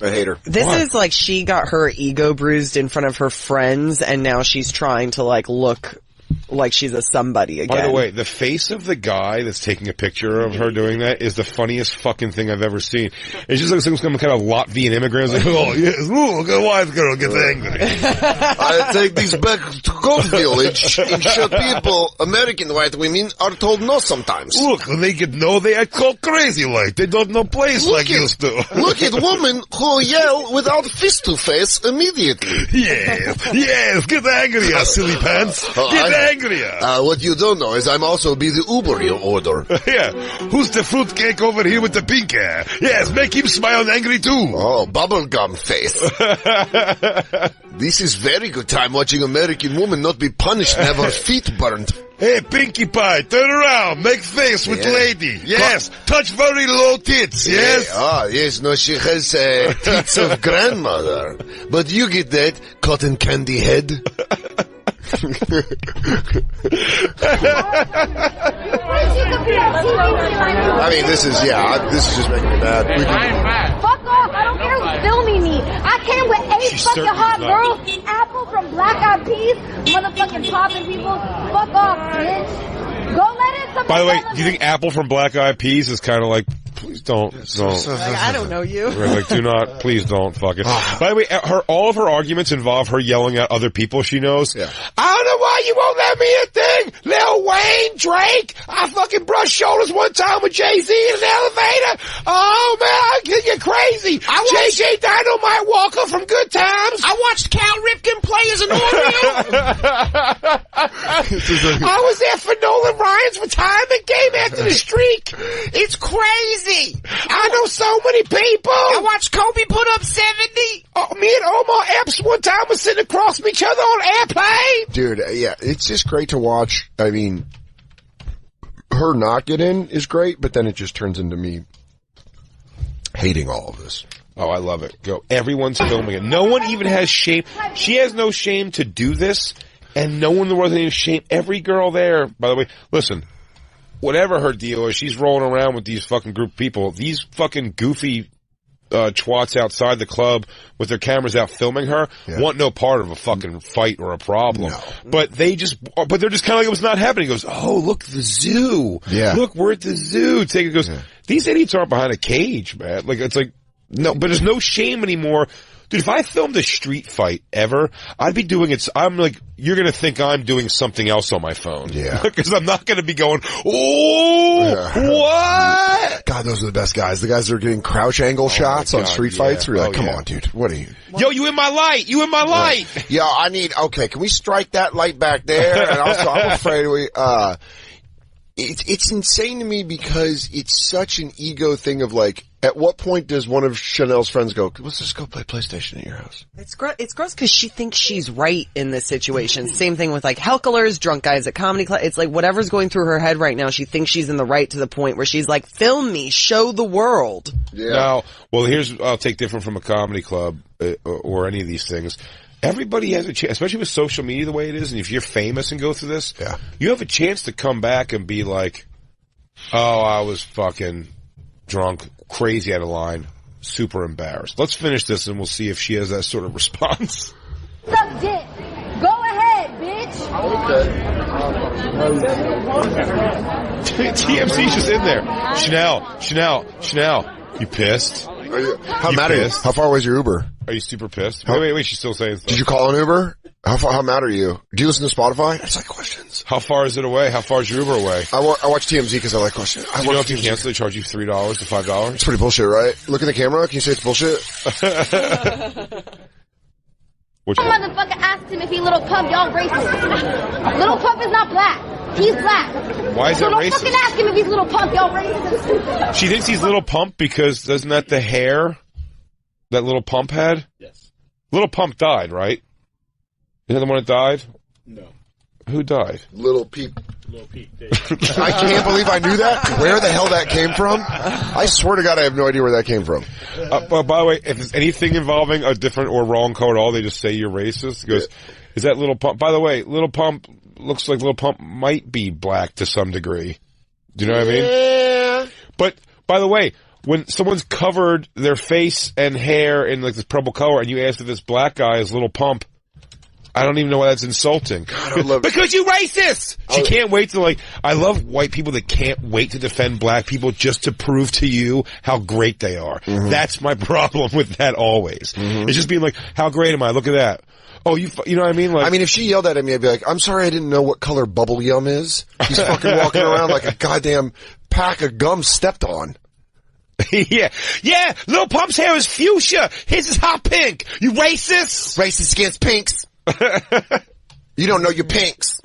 I hate her.
This is like she got her ego bruised in front of her friends, and now she's trying to like look like she's a somebody again.
By the way, the face of the guy that's taking a picture of her doing that is the funniest fucking thing I've ever seen. It's just like some kind of Latvian immigrant. Like, oh yes, look, a white girl gets angry.
I take this back to Gold Village and show people American white women are told no sometimes.
Look, when they get no, they act all crazy like they don't know place like used to.
Look at women who yell without fist to face immediately.
Yes, get angrier, silly pants. Get angrier.
What you don't know is I'm also be the Uber you order.
Yeah. Who's the fruitcake over here with the pink hair? Yes, make him smile and angry too.
Oh, bubblegum face. This is very good time watching American woman not be punished and have her feet burned.
Hey, Pinkie Pie, turn around. Make face with lady. Yes. Touch very low tits. Yes.
Yes. No, she has tits of grandmother. But you get that cotton candy head.
I
mean, this is just making me mad.
Fuck off! I don't care who's filming me. I came with 8 fucking hot girls, Apple from Black Eyed Peas, motherfucking popping people. Fuck off, bitch. Go let it.
By the way, do you think Apple from Black Eyed Peas is kind of like, please don't.
I don't know you.
Like, do not, please don't fuck it. By the way, all of her arguments involve her yelling at other people she knows.
Yeah. I don't know why you won't let me a thing. Lil Wayne, Drake. I fucking brushed shoulders one time with Jay-Z in an elevator. Oh man, you're crazy. JJ Dynamite Walker from Good Times. I watched Cal Ripken play as an Oreo. I was there for Nolan Ryan's retirement game after the streak. It's crazy. I know so many people. I watched Kobe put up 70. Me and Omar Epps one time was sitting across from each other on airplane.
Dude, yeah, it's just great to watch. I mean, her not get in is great, but then it just turns into me hating all of this.
Oh, I love it. Go. Everyone's filming it. No one even has shame. She has no shame to do this, and no one in the world has any shame. Every girl there, by the way, listen, whatever her deal is, she's rolling around with these fucking group of people. These fucking goofy twats outside the club with their cameras out filming her want no part of a fucking fight or a problem. No. But they're just kind of like it was not happening. He goes, oh, look, the zoo. Yeah. Look, we're at the zoo. Take it goes, these idiots aren't behind a cage, man. Like, it's like, no, but there's no shame anymore. Dude, if I filmed a street fight ever, I'd be doing it. I'm like, you're going to think I'm doing something else on my phone. Yeah. Because I'm not going to be going, what?
God, those are the best guys. The guys that are getting crouch angle shots on street fights. We're like, come on, dude. What are you?
Yo, you in my light. You in my light.
Yo, can we strike that light back there? And also, I'm afraid it's insane to me because it's such an ego thing of like, at what point does one of Chanel's friends go, let's just go play PlayStation at your house?
It's gross because she thinks she's right in this situation. Same thing with like hecklers, drunk guys at comedy club. It's like whatever's going through her head right now, she thinks she's in the right to the point where she's like, film me, show the world.
Yeah. Now, well, I'll take different from a comedy club or any of these things. Everybody has a chance, especially with social media the way it is, and if you're famous and go through this, you have a chance to come back and be like, oh, I was fucking drunk, crazy out of line, super embarrassed. Let's finish this and we'll see if she has that sort of response.
Suck dick. Go ahead, bitch.
TMC's just in there. Chanel, you pissed?
How mad are you? How far was your Uber?
Are you super pissed? Wait, she's still saying stuff.
Did you call an Uber? How mad are you? Do you listen to Spotify? I just like questions.
How far is it away? How far is your Uber away?
I watch TMZ because I like questions.
You know if you cancel, they charge you $3 to $5?
It's pretty bullshit, right? Look at the camera. Can you say it's bullshit?
Which motherfucker asked him if he little pump, y'all racist. Little pump is not black. He's black.
Why is that racist?
Don't fucking ask him if he's little pump, y'all racist.
She thinks he's little pump because isn't that the hair that little pump had? Yes. Little pump died, right? Isn't that the one that died? No. Who died?
Little Peep. I can't believe I knew that. Where the hell that came from? I swear to God, I have no idea where that came from.
But by the way, if there's anything involving a different or wrong color at all, they just say you're racist. He goes, is that Little Pump? By the way, Little Pump looks like Little Pump might be black to some degree. Do you know what I mean? Yeah. But, by the way, when someone's covered their face and hair in like this purple color and you ask if this black guy is Little Pump, I don't even know why that's insulting.
God, I love
because you racist! She can't wait to like, I love white people that can't wait to defend black people just to prove to you how great they are. That's my problem with that always. It's just being like, how great am I? Look at that. Oh, you know what I mean? Like,
I mean, if she yelled at me, I'd be like, I'm sorry I didn't know what color bubble yum is. He's fucking walking around like a goddamn pack of gum stepped on.
yeah, Lil Pump's hair is fuchsia. His is hot pink. You racist?
Racist against pinks. You don't know your pinks.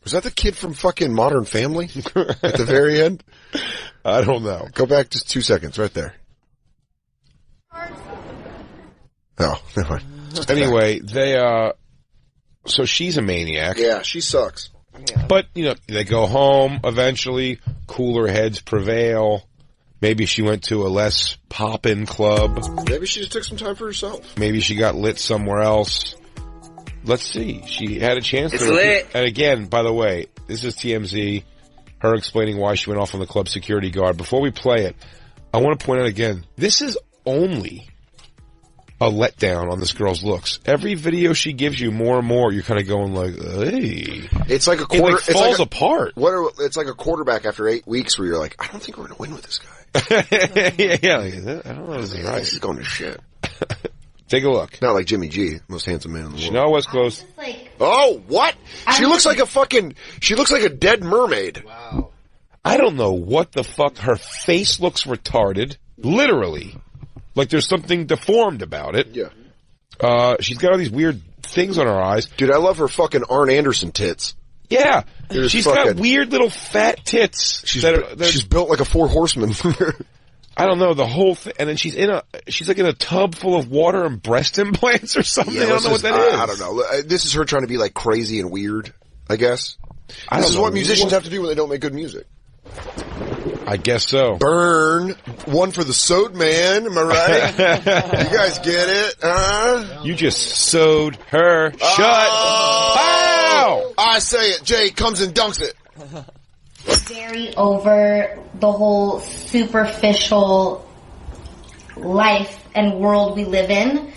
Was that the kid from fucking Modern Family at the very end?
I don't know.
Go back just 2 seconds, right there. Oh, never mind.
Anyway, so she's a maniac.
Yeah, she sucks.
But, you know, they go home eventually, cooler heads prevail. Maybe she went to a less poppin' club.
Maybe she just took some time for herself.
Maybe she got lit somewhere else. Let's see. She had a chance
It's
to.
lit.
And again, by the way, this is TMZ, her explaining why she went off on the club security guard. Before we play it, I want to point out again, this is only a letdown on this girl's looks. Every video she gives you more and more, you're kind of going like, hey.
It's like a quarter.
It like falls apart.
It's like a quarterback after 8 weeks where you're like, I don't think we're going to win with this guy.
yeah, I don't know if this is right.
This is going to shit.
Take a look.
Not like Jimmy G, most handsome man in the world.
Chanel West Coast.
Oh, what? She looks like a dead mermaid.
Wow. I don't know what the fuck. Her face looks retarded. Literally. Like there's something deformed about it.
Yeah.
She's got all these weird things on her eyes.
Dude, I love her fucking Arn Anderson tits.
Yeah. She's got weird little fat tits.
She's built like a Four Horsemen.
I don't know, the whole thing. And then she's like in a tub full of water and breast implants or something.
Yeah,
I don't know what that is.
I don't know. This is her trying to be like crazy and weird, I guess. This is what musicians have to do when they don't make good music.
I guess so.
Burn. One for the Soder man, am I right? You guys get it?
You just sewed her shut. Wow!
I say it. Jay comes and dunks it.
Very over the whole superficial life and world we live in.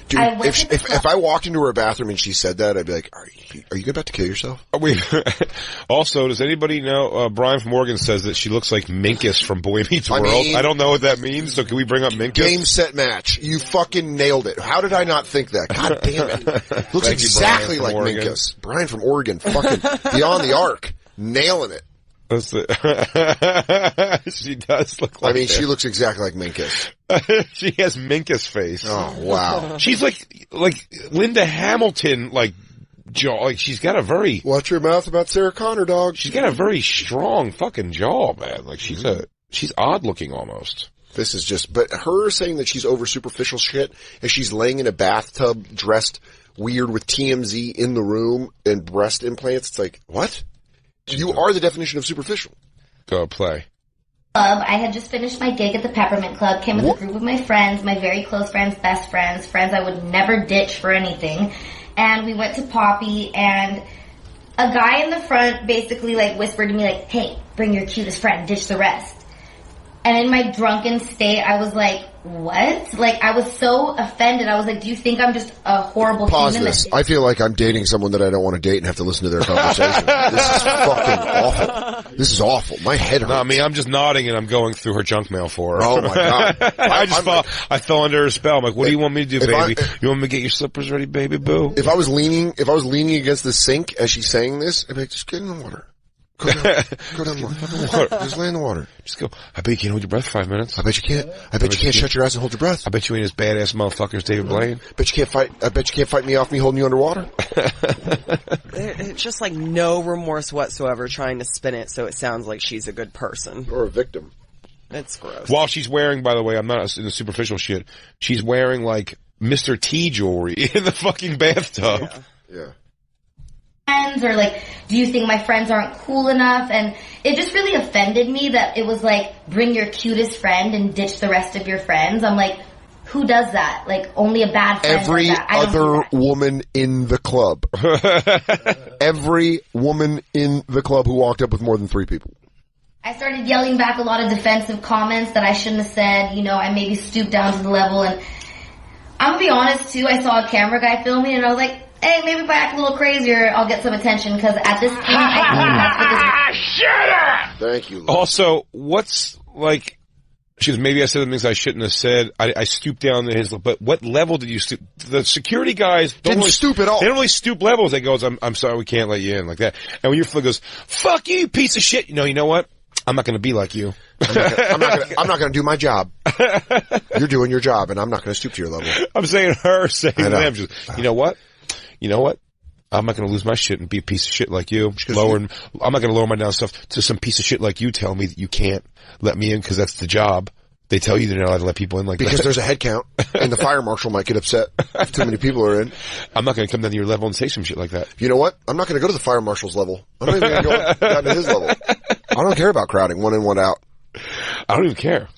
Dude, if I walked into her bathroom and she said that, I'd be like, are you about to kill yourself?
Also, does anybody know, Brian from Oregon says that she looks like Minkus from Boy Meets World. I don't know what that means, so can we bring up Minkus?
Game, set, match. You fucking nailed it. How did I not think that? God damn it. Looks exactly like Minkus. Brian from Oregon, fucking beyond the arc. Nailing it.
That's she does look like
she looks exactly like Minkus.
She has Minkus face.
Oh, wow.
She's like Linda Hamilton, like, jaw. Like, she's got a very...
Watch your mouth about Sarah Connor, dog.
She's got a very strong fucking jaw, man. Like, she's odd looking almost.
This is just... But her saying that she's over superficial shit, and she's laying in a bathtub dressed weird with TMZ in the room and breast implants, it's like, what? You are the definition of superficial.
Go play.
I had just finished my gig at the Peppermint Club, came with a group of my friends, my very close friends, best friends, friends I would never ditch for anything. And we went to Poppy, and a guy in the front basically like whispered to me like, hey, bring your cutest friend, ditch the rest. And in my drunken state, I was like, what? Like, I was so offended. I was like, do you think I'm just a horrible
Pause
human?
this. I feel like I'm dating someone that I don't want to date and have to listen to their conversation. This is fucking awful. This is awful. My head hurts.
No, I mean, I'm just nodding and I'm going through her junk mail for her.
Oh my God.
I fell under her spell. I'm like, what do you want me to do, baby? You want me to get your slippers ready, baby boo?
If I was leaning against the sink as she's saying this, I'd be like, just get in the water. Go down the water. Just lay in the water.
Just go. I bet you can't hold your breath for 5 minutes.
I bet you can't. I bet you can't shut your ass and hold your breath.
I bet you ain't as badass motherfucker as David Blaine.
I bet you can't fight me off me holding you underwater.
It's just like no remorse whatsoever trying to spin it so it sounds like she's a good person.
Or a victim.
It's gross.
While she's wearing, by the way, I'm not in the superficial shit, she's wearing like Mr. T jewelry in the fucking bathtub.
Yeah.
Friends, or like, do you think my friends aren't cool enough? And it just really offended me that it was like, bring your cutest friend and ditch the rest of your friends. I'm like, who does that? Like, only a bad friend
Every
does that.
other woman in the club. Every woman in the club who walked up with more than 3 people.
I started yelling back a lot of defensive comments that I shouldn't have said. You know, I maybe stooped down to the level, and I'm gonna be honest too, I saw a camera guy filming and I was like, hey, maybe if I act a little crazier, I'll get some attention, because at this point, I think that's what this...
Thank you.
Also, what's, like, she goes, maybe I said the things I shouldn't have said. I stooped down to his, but what level did you stoop? The security guys
didn't stoop at all.
They don't really stoop levels. They goes, I'm sorry, we can't let you in, like that. And when your foot goes, fuck you, piece of shit. You know what? I'm not gonna be like you.
I'm not gonna do my job. You're doing your job, and I'm not gonna stoop to your level.
I'm saying to them, just, you know what? I'm not gonna lose my shit and be a piece of shit like you. I'm not gonna lower my down stuff to some piece of shit like you tell me that you can't let me in because that's the job. They tell you they're not allowed to let people in like that.
Because there's a head count, and the fire marshal might get upset if too many people are in.
I'm not gonna come down to your level and say some shit like that.
You know what? I'm not gonna go to the fire marshal's level. I'm not even gonna go down to his level. I don't care about crowding, one in, one out.
I don't even care.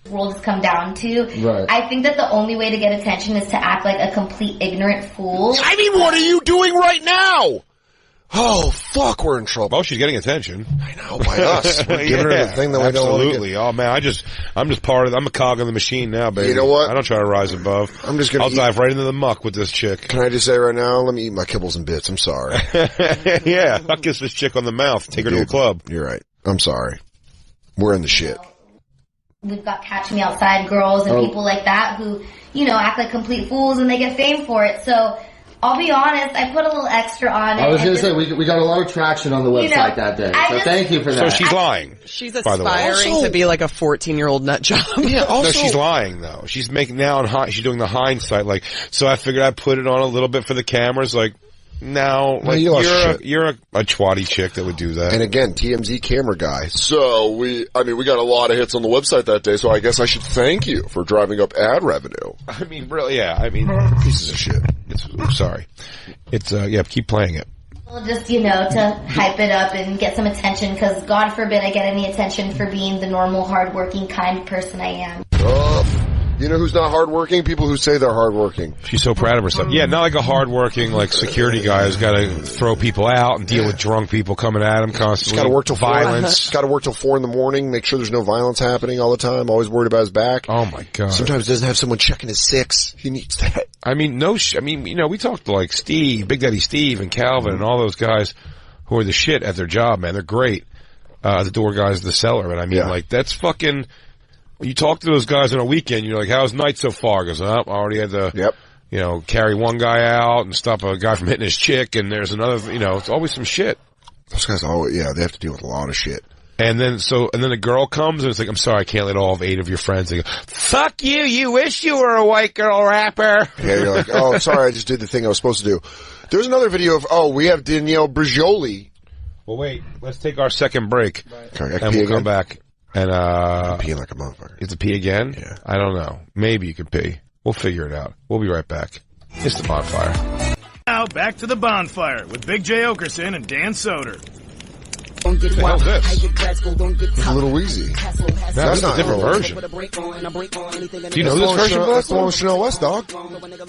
World has come down to.
Right.
I think that the only way to get attention is to act like a complete ignorant fool.
I mean, what are you doing right now? Oh, fuck, we're in trouble.
Oh, she's getting attention.
I know, by us. We're giving her the thing that we don't want to
Absolutely. Oh, man, I'm just part of I'm a cog in the machine now, baby.
You know what?
I don't try to rise above. I'll dive right into the muck with this chick.
Can I just say right now, let me eat my kibbles and bits. I'm sorry.
Yeah, I'll kiss this chick on the mouth. Take her to a club.
You're right. I'm sorry. We're in the shit.
We've got Catch Me Outside girls and people like that who, act like complete fools and they get fame for it. So, I'll be honest, I put a little extra on it.
I was going to say, we got a lot of traction on the website that day. So thank you for that.
So she's lying.
She's aspiring to be like a 14-year-old nut job.
Yeah, also,
no, she's lying though. She's making she's doing the hindsight, like, so I figured I'd put it on a little bit for the cameras, like, no, like, you're a twatty chick that would do that.
And again, TMZ camera guy. So we got a lot of hits on the website that day, so I guess I should thank you for driving up ad revenue.
I mean, really, yeah,
pieces of shit.
Sorry. It's, keep playing it.
Well, just, to hype it up and get some attention, because God forbid I get any attention for being the normal, hardworking, kind person I am.
You know who's not hardworking? People who say they're hardworking.
She's so proud of herself. Yeah, not like a hardworking, like, security guy who's got to throw people out and deal with drunk people coming at him constantly.
He's got to work till
violence.
Got to work till 4 a.m, make sure there's no violence happening all the time, always worried about his back.
Oh my God.
Sometimes doesn't have someone checking his 6. He needs that.
We talked to like Steve, Big Daddy Steve and Calvin and all those guys who are the shit at their job, man. They're great. The door guys, the seller. But that's fucking... You talk to those guys on a weekend, you're like, how's night so far? Goes, I already had to, carry one guy out and stop a guy from hitting his chick, and there's another, it's always some shit.
Those guys they have to deal with a lot of shit.
And then a girl comes and it's like, I'm sorry, I can't let all 8 of your friends. They go, fuck you, you wish you were a white girl rapper.
Yeah, you're like, oh, sorry, I just did the thing I was supposed to do. There's another video of, we have Danielle Brigioli.
Well, wait, let's take our second break.
Okay,
and we'll come back. And,
I'm peeing like a motherfucker.
It's a pee again?
Yeah.
I don't know. Maybe you can pee. We'll figure it out. We'll be right back. It's the Bonfire.
Now, back to the Bonfire with Big J. Oakerson and Dan Soder.
What the hell is this?
It's a little wheezy.
That's not a different version. Do you know this version, Bud?
That's the one with Chanel West, dog.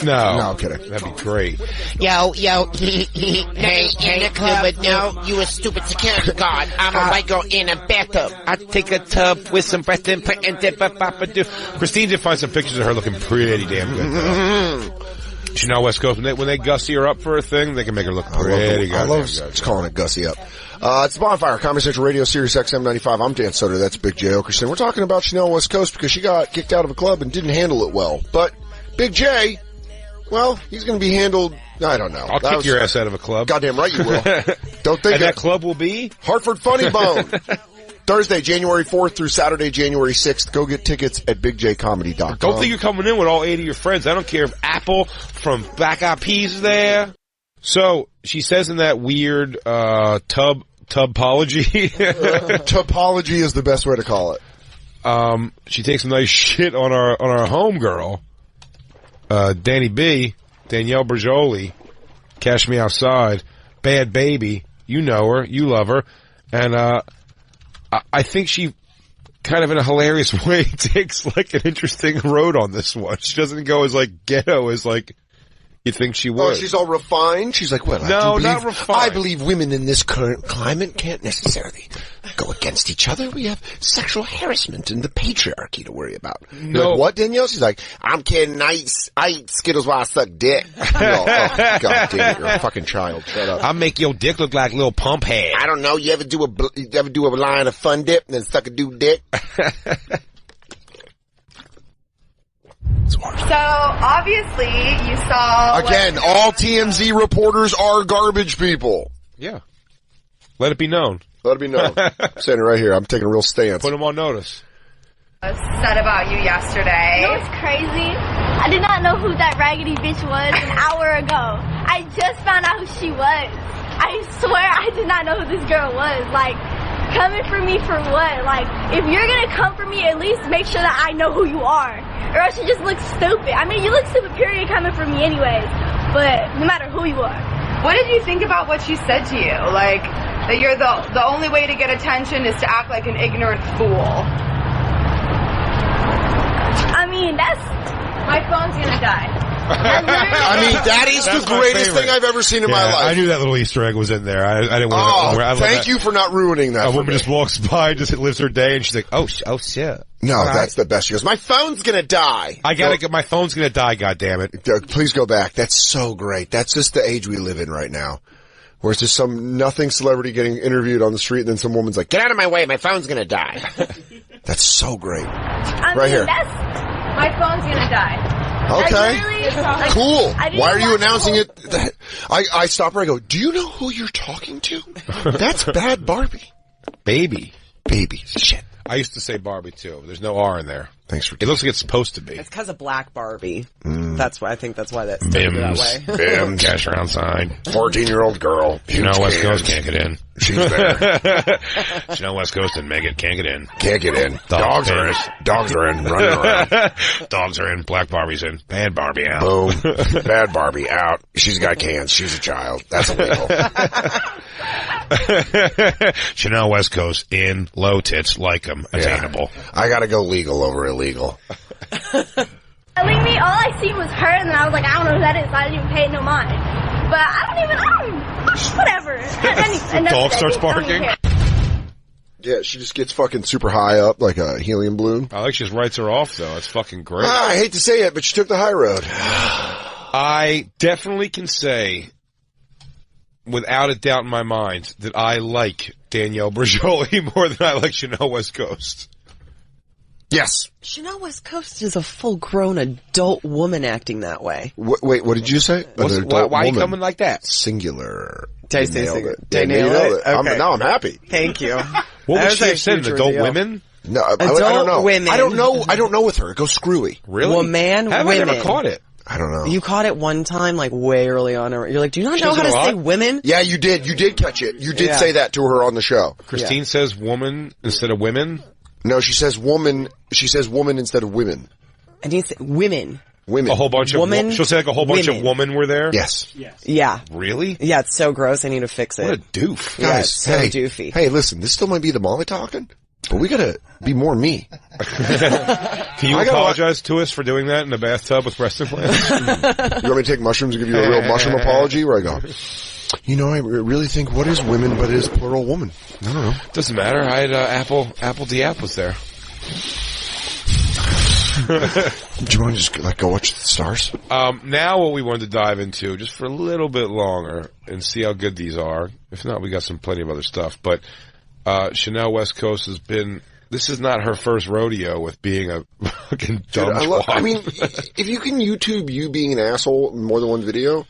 No,
I'm kidding.
That'd be great.
Yo, hey, in the club, but no, you a stupid security guard. I'm a white girl in a bathtub.
I take a tub with some breath and put in the Christine did find some pictures of her looking pretty damn good, though. Chanel West Coast, when they gussy her up for a thing, they can make her look pretty good.
I love calling it gussy up. It's the Bonfire, Comedy Central Radio, Sirius XM 95. I'm Dan Soder. That's Big J. Oakerson. We're talking about Chanel West Coast because she got kicked out of a club and didn't handle it well. But Big J, well, he's going to be handled, I don't know.
I'll kick your ass out of a club.
Goddamn right you will. Don't think
and that club will be?
Hartford Funny Bone. Thursday, January 4th through Saturday, January 6th. Go get tickets at bigjcomedy.com.
Don't think you're coming in with all 8 of your friends. I don't care if Apple from Black Eyed Peas is there. So, she says in that weird, tubology.
Topology is the best way to call it.
She takes a nice shit on our homegirl, Danielle Brigioli, Cash Me Outside, Bad Baby. You know her. You love her. And, I think she kind of in a hilarious way takes like an interesting road on this one. She doesn't go as like ghetto as like, You think she would?
Oh, she's all refined? She's like, well,
no, not refined.
I believe women in this current climate can't necessarily go against each other. We have sexual harassment and the patriarchy to worry about.
No.
Like, what, Danielle? She's like,
I'm kidding. I eat Skittles while I suck dick.
oh, God damn it, you're a fucking child. Shut up.
I'll make your dick look like little pump head.
I don't know. You ever do a line of Fun Dip and then suck a dude dick?
So, obviously, you saw...
Again, all TMZ reporters are garbage people.
Yeah. Let it be known.
Let it be known. I'm saying it right here. I'm taking a real stance.
Put them on notice.
Said about you yesterday.
You know what's crazy? I did not know who that raggedy bitch was an hour ago. I just found out who she was. I swear I did not know who this girl was. Like, coming for me for what? Like, if you're gonna come for me, at least make sure that I know who you are. Or else you just look stupid. I mean, you look stupid, period, coming for me anyways. But no matter who you are.
What did you think about what she said to you? Like, that you're the only way to get attention is to act like an ignorant fool.
I mean, my phone's gonna die.
I mean, that is the greatest thing I've ever seen in my life.
I knew that little Easter egg was in there. I didn't want to...
Thank you for not ruining that.
A woman just walks by, just lives her day, and she's like, oh shit.
No, that's the best. She goes, my phone's gonna die.
My phone's gonna die, goddammit.
Please go back. That's so great. That's just the age we live in right now. Where it's just some nothing celebrity getting interviewed on the street, and then some woman's like, get out of my way, my phone's gonna die. That's so great. Right here.
My phone's gonna die.
Okay. Cool. Why are you announcing it? I stop her. I go, do you know who you're talking to? That's Bad Barbie.
Baby.
Shit.
I used to say Barbie too. There's no R in there.
Thanks for.
It looks like it's supposed to be.
It's because of Black Barbie. That's why I think that's why that's that way.
Bims, cash around sign.
14-year-old girl.
Chanel West Coast can't get in.
She's there.
Chanel West Coast and Megan can't get in.
Can't get in. Dogs are in. Dogs are in. Running around.
Dogs are in. Black Barbie's in. Bad Barbie out.
Boom. Bad Barbie out. She's got cans. She's a child. That's illegal.
Chanel West Coast in. Low tits. Like them. Attainable.
Yeah. I gotta go legal over illegal.
Telling me, all I seen was her, and then I was like, I don't know who that is. I didn't even pay no mind. But whatever. And
dog starts barking.
Yeah, she just gets fucking super high up like a helium balloon.
I like she just writes her off though. That's fucking great.
I hate to say it, but she took the high road.
I definitely can say, without a doubt in my mind, that I like Danielle Bregoli more than I like Chanel West Coast.
Yes.
Chanel West Coast is a full-grown adult woman acting that way.
Wait, what did you say?
Why are you coming like that?
Singular.
Did I say singular?
Did I nail it? Okay. Now I'm happy.
Thank you.
What was she have said? Adult women?
No, I don't know.
Women.
I don't know with her. It goes screwy.
Really?
Woman,
Have
women.
I never caught it?
I don't know.
You caught it one time, like way early on. You're like, do you not know how to say women?
Yeah, you did. You did catch it. You did say that to her on the show.
Christine says woman instead of women?
No, she says woman. She says woman instead of women.
And you say women.
Women.
A whole bunch of women. She'll say like a whole bunch of women were there?
Yes.
Yeah.
Really?
Yeah, it's so gross. I need to fix it.
What a doof.
Yeah,
Guys,
it's so doofy.
Hey, listen, this still might be the Molly talking, but we gotta be more me.
Can you apologize to us for doing that in the bathtub with resting plans?
You want me to take mushrooms and give you a real mushroom apology where I go, you know, I really think what is women but is plural woman. I don't know.
Doesn't matter. I had Apple Diap was there.
Do you want to just go watch the stars?
Now what we wanted to dive into, just for a little bit longer, and see how good these are. If not, we got plenty of other stuff. But Chanel West Coast has been... This is not her first rodeo with being a fucking dumb twat.
I mean, if you can YouTube you being an asshole in more than one video,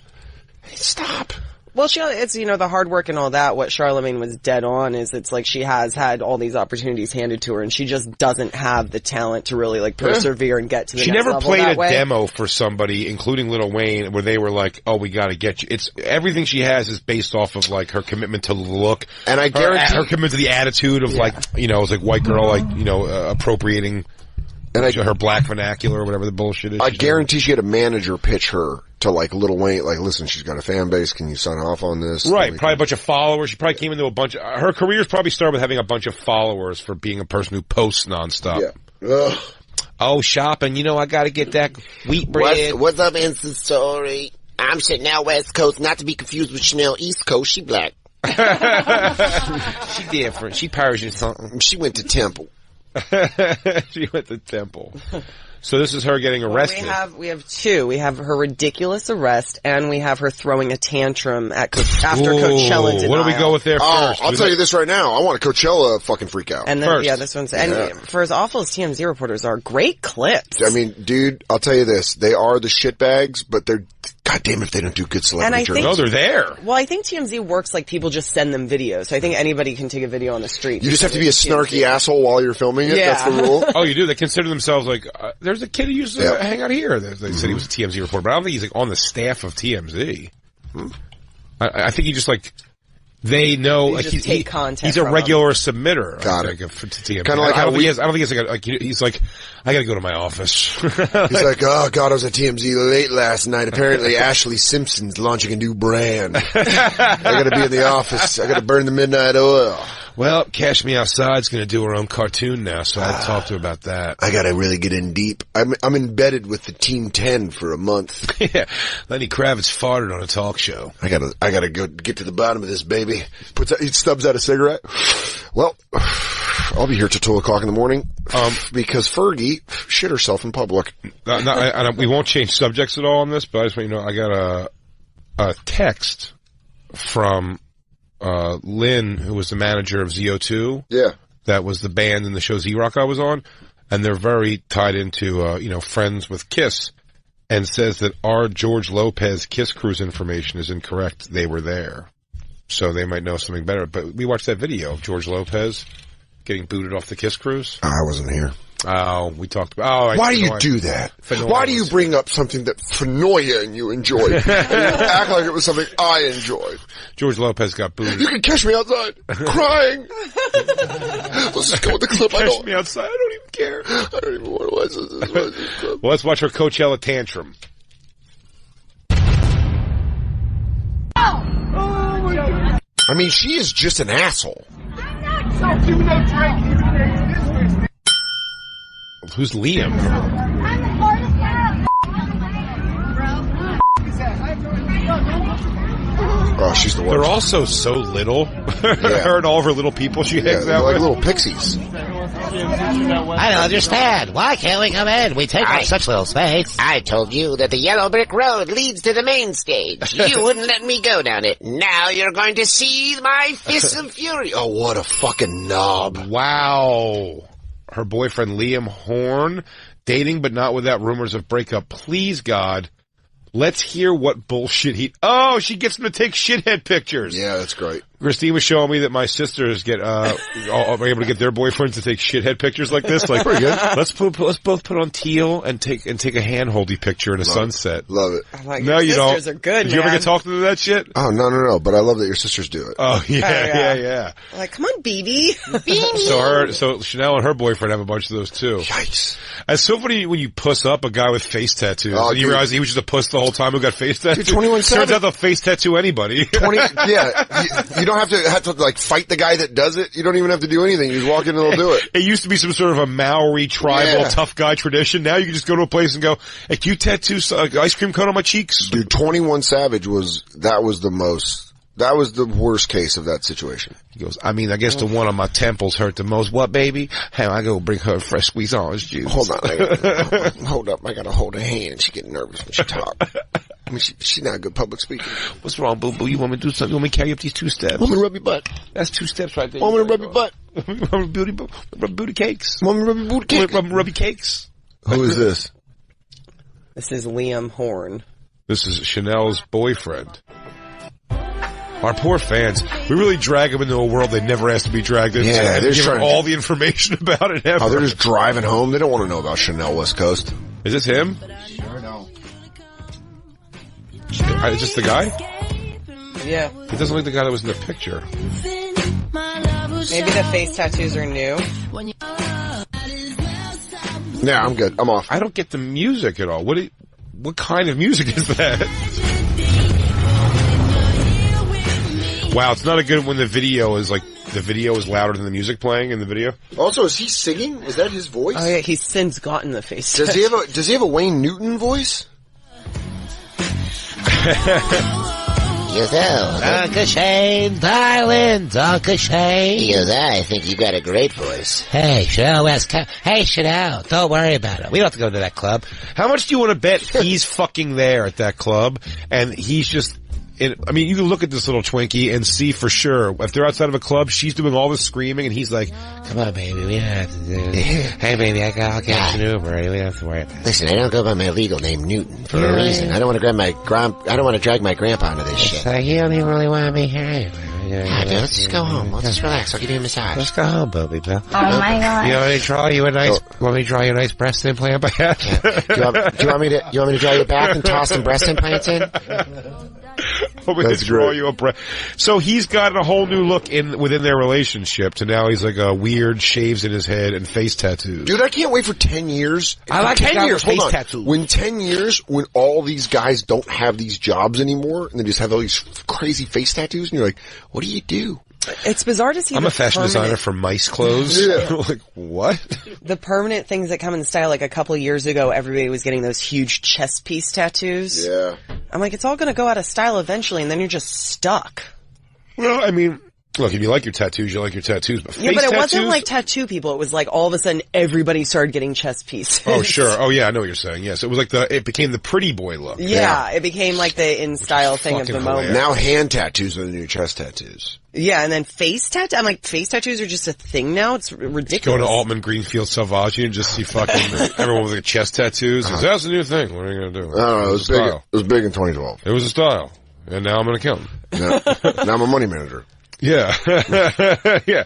hey, stop.
Well, it's, the hard work and all that. What Charlemagne was dead on is it's like she has had all these opportunities handed to her, and she just doesn't have the talent to really persevere and get to the next level.
She never played a demo for somebody, including Lil Wayne, where they were like, "Oh, we got to get you." It's everything she has is based off of her commitment to the look,
and I guarantee
her commitment to the attitude of it's like white girl, appropriating. And her black vernacular or whatever the bullshit is.
I guarantee she had a manager pitch her to Lil Wayne, listen, she's got a fan base, can you sign off on this?
Right, probably a bunch of followers. She probably came into her career's probably started with having a bunch of followers for being a person who posts nonstop.
Yeah. Ugh.
Oh, shopping, I gotta get that wheat bread.
What's up, Insta Story? I'm Chanel West Coast, not to be confused with Chanel East Coast. She black.
She different. She Persian something.
She went to Temple.
She went to Temple. So this is her getting arrested.
We have two. We have her ridiculous arrest, and we have her throwing a tantrum at after Coachella denial.
What do we go with there first?
I'll tell you this right now. I want a Coachella fucking freak out.
And then, this one's, and for as awful as TMZ reporters are, great clips.
I mean, dude, I'll tell you this. They are the shitbags, but they're, goddamn if they don't do good celebrity journalism.
No, they're there.
Well, I think TMZ works like people just send them videos. So I think anybody can take a video on the street.
You just have to be a snarky asshole while you're filming it? Yeah. That's the rule?
Oh, you do? They consider themselves like, there's a kid who used to hang out here. They said he was a TMZ reporter, but I don't think he's like on the staff of TMZ. I think he just like, they know, like he's a regular submitter.
Got it.
To TMZ.
Kind of like
I don't think he's like he's like, I gotta go to my office.
He's like, oh god, I was at TMZ late last night. Apparently Ashley Simpson's launching a new brand. I gotta be in the office. I gotta burn the midnight oil.
Well, Cash Me Outside's going to do her own cartoon now, so I'll talk to her about that.
I got to really get in deep. I'm embedded with the Team 10 for a month.
Yeah, Lenny Kravitz farted on a talk show.
I gotta go get to the bottom of this, baby. He stubs out a cigarette. Well, I'll be here till 2 o'clock in the morning because Fergie shit herself in public.
We won't change subjects at all on this, but I just want you to know I got a text from Lynn, who was the manager of ZO2.
Yeah.
That was the band in the show Z-Rock I was on. And they're very tied into, friends with Kiss. And says that our George Lopez Kiss Cruise information is incorrect. They were there. So they might know something better. But we watched that video of George Lopez getting booted off the Kiss Cruise.
I wasn't here.
Oh, we talked about...
Why do you do that? Why do you bring up something that Fenoya and you enjoyed? And you act like it was something I enjoyed.
George Lopez got booted.
You can catch me outside, crying. Let's just go with the clip.
Catch me outside. I don't even care.
I don't even want to watch this.
Well, let's watch her Coachella tantrum.
I mean, she is just an asshole.
Who's Liam?
Oh, she's the worst.
They're also so little. Her and all of her little people she hangs out
like
with.
Little pixies.
I don't understand. Why can't we come in? We take up such little space.
I told you that the yellow brick road leads to the main stage. You wouldn't let me go down it. Now you're going to see my fists of fury.
Oh, what a fucking knob.
Wow. Her boyfriend Liam Horn, dating but not without rumors of breakup. Please, God, let's hear what bullshit Oh, she gets him to take shithead pictures.
Yeah, that's great.
Christine was showing me that my sisters are able to get their boyfriends to take shithead pictures like this. Like, pretty good. Let's both put on teal and take a handholdy picture in a sunset.
Love it.
Like, no, you don't. Sisters are good.
Did you ever get talked to that shit?
Oh, no. But I love that your sisters do it.
Oh yeah.
Like, come on, BB.
So Chanel and her boyfriend have a bunch of those too.
Yikes.
It's so funny when you puss up a guy with face tattoos and you realize he was just a puss the whole time who got face tattoos.
21
Turns out they'll face tattoo anybody.
You don't have to like fight the guy that does it. You don't even have to do anything. You just walk in and they'll do it.
It used to be some sort of a Maori tribal tough guy tradition. Now you can just go to a place and go, hey, can you tattoo ice cream cone on my cheeks?
Dude, 21 Savage was the worst case of that situation.
He goes, I mean, I guess the one on my temples hurt the most. What, baby? Hey, I go bring her a fresh squeeze orange juice.
Hold on. Hold up. I gotta hold her hand. She getting nervous when she talk. I mean, she's not a good public speaker.
What's wrong, boo-boo? You want me to do something? You want me to carry up these 2 steps?
Want me to rub your butt?
That's 2 steps right there.
Want me to rub your butt?
Rub booty cakes.
Want me to rub your booty cakes?
Rub your cakes.
Who is this?
This is Liam Horn.
This is Chanel's boyfriend. Our poor fans. We really drag them into a world they never asked to be dragged into.
Yeah, they're
give them all the information about it ever.
Oh, they're just driving home. They don't want to know about Chanel West Coast.
Is this him?
Sure no.
Is this the guy?
Yeah.
He doesn't look like the guy that was in the picture.
Maybe the face tattoos are new.
Yeah, I'm good. I'm off.
I don't get the music at all. What kind of music is that? Wow, it's not a good when the video is louder than the music playing in the video.
Also, is he singing? Is that his voice?
Oh yeah, he's since gotten the face.
Does he have a Wayne Newton voice?
Uncle Shane, darling, Uncle Shane.
I think you got a great voice.
Hey, Chanel West Coast. Hey, Chanel, don't worry about it. We don't have to go to that club.
How much do you want to bet he's fucking there at that club, and he's just... I mean, you can look at this little Twinkie and see for sure. If they're outside of a club, she's doing all the screaming, and he's like,
"Come on, baby, we don't have to do this. Hey, baby, I'll catch an Uber. We don't have to worry about it."
Listen, I don't go by my legal name, Newton, for a reason. I don't want to I don't want to drag my grandpa into this shit.
Like, you don't even really want me here.
Let's just go home. Let's just relax. I'll give you a massage.
Let's go home, Bobby Bill.
Oh my God.
You want me to draw you a nice? Want me to draw you a nice breast implant by hand?
Do you want me to draw your back and toss some breast implants in?
That's draw you a so he's got a whole new look within their relationship to now he's like a weird shaves in his head and face tattoos.
Dude, I can't wait for 10 years.
I like
10 years. Hold
face
on.
tattoo.
When 10 years, when all these guys don't have these jobs anymore and they just have all these crazy face tattoos and you're like, what do you do?
It's bizarre to see.
I'm a fashion designer for mice clothes.
Yeah.
Like, what?
The permanent things that come in style, like a couple of years ago, everybody was getting those huge chest piece tattoos.
Yeah.
I'm like, it's all going to go out of style eventually, and then you're just stuck.
Well, I mean, look, if you like your tattoos, you like your tattoos. But
Yeah, but it
tattoos,
wasn't like tattoo people. It was like all of a sudden everybody started getting chest pieces.
Oh, sure. Oh, yeah, I know what you're saying. Yes, it was like it became the pretty boy look.
Yeah, it became like the in style thing of the moment.
Now hand tattoos are the new chest tattoos.
Yeah, and then face tattoo. I'm like, face tattoos are just a thing now. It's ridiculous.
Go to Altman Greenfield Salvage and just see fucking everyone with like chest tattoos. That's a new thing. What are you going to do?
I don't know. It was big. It was big in 2012.
It was a style. And now I'm an accountant.
Now I'm a money manager.
Yeah. Yeah.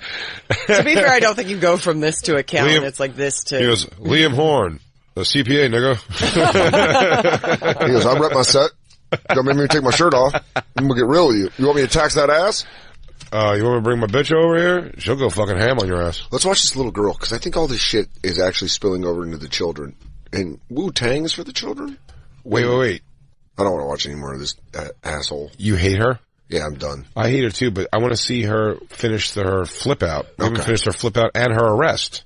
To be fair, I don't think you go from this to accountant. It's like this to...
He goes, Liam Horn, the CPA, nigga.
He goes, I rep my set. Don't make me take my shirt off. I'm gonna get real with you. You want me to tax that ass?
You want me to bring my bitch over here? She'll go fucking ham on your ass.
Let's watch this little girl, because I think all this shit is actually spilling over into the children. And Wu-Tang is for the children?
Wait.
I don't want to watch any more of this asshole.
You hate her?
Yeah, I'm done.
I hate her too, but I want to see her finish her flip out. Maybe finish her flip out and her arrest.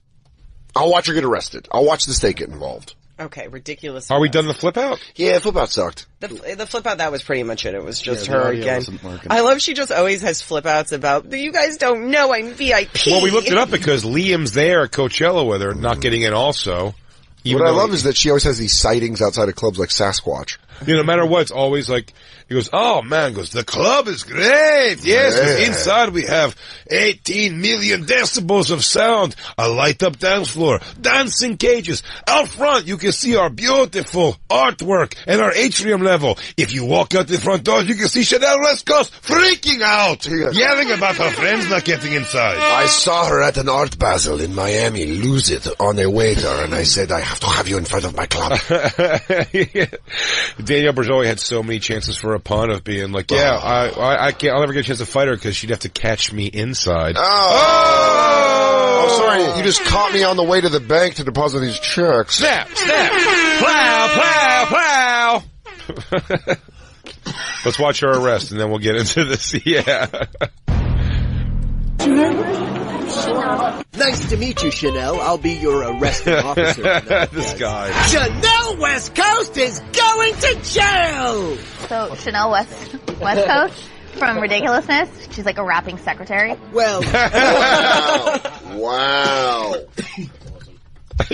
I'll watch her get arrested. I'll watch the state get involved.
Okay, ridiculous.
Are we done the flip out?
Yeah, flip out sucked.
The flip out, that was pretty much it. It was just her again. I love she just always has flip outs about, you guys don't know I'm VIP.
Well, we looked it up because Liam's there at Coachella with her, not getting in also.
What I love is that she always has these sightings outside of clubs like Sasquatch.
You know, no matter what, it's always like, he goes, oh man, the club is great. Yes, 'cause inside we have 18 million decibels of sound, a light up dance floor, dancing cages. Out front, you can see our beautiful artwork and our atrium level. If you walk out the front doors, you can see Chanel West Coast freaking out, yelling about her friends not getting inside.
I saw her at an art basel in Miami lose it on a waiter, and I said, I have to have you in front of my club.
Yeah. Danielle Berjoli had so many chances for a pun of being like, yeah, I can't, I'll never get a chance to fight her because she'd have to catch me inside.
Oh, sorry, you just caught me on the way to the bank to deposit these checks.
Snap, plow. Let's watch her arrest and then we'll get into this. Yeah.
Nice to meet you, Chanel. I'll be your arresting officer.
This guy.
Chanel West Coast is going to jail!
So, Chanel West Coast from Ridiculousness. She's like a rapping secretary.
Well.
Wow.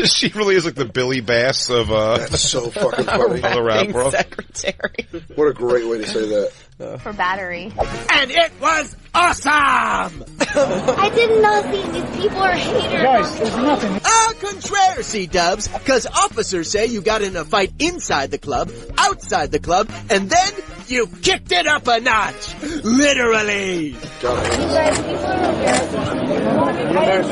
She really is like the Billy Bass of,
That's so fucking funny.
The rap world.
Secretary.
What a great way to say that.
For battery.
And it was awesome!
I did nothing. These people are haters.
Guys, there's nothing. Au contraire, C-dubs, because officers say you got in a fight inside the club, outside the club, and then you kicked it up a notch. Literally.
You guys, people are embarrassing. You embarrassed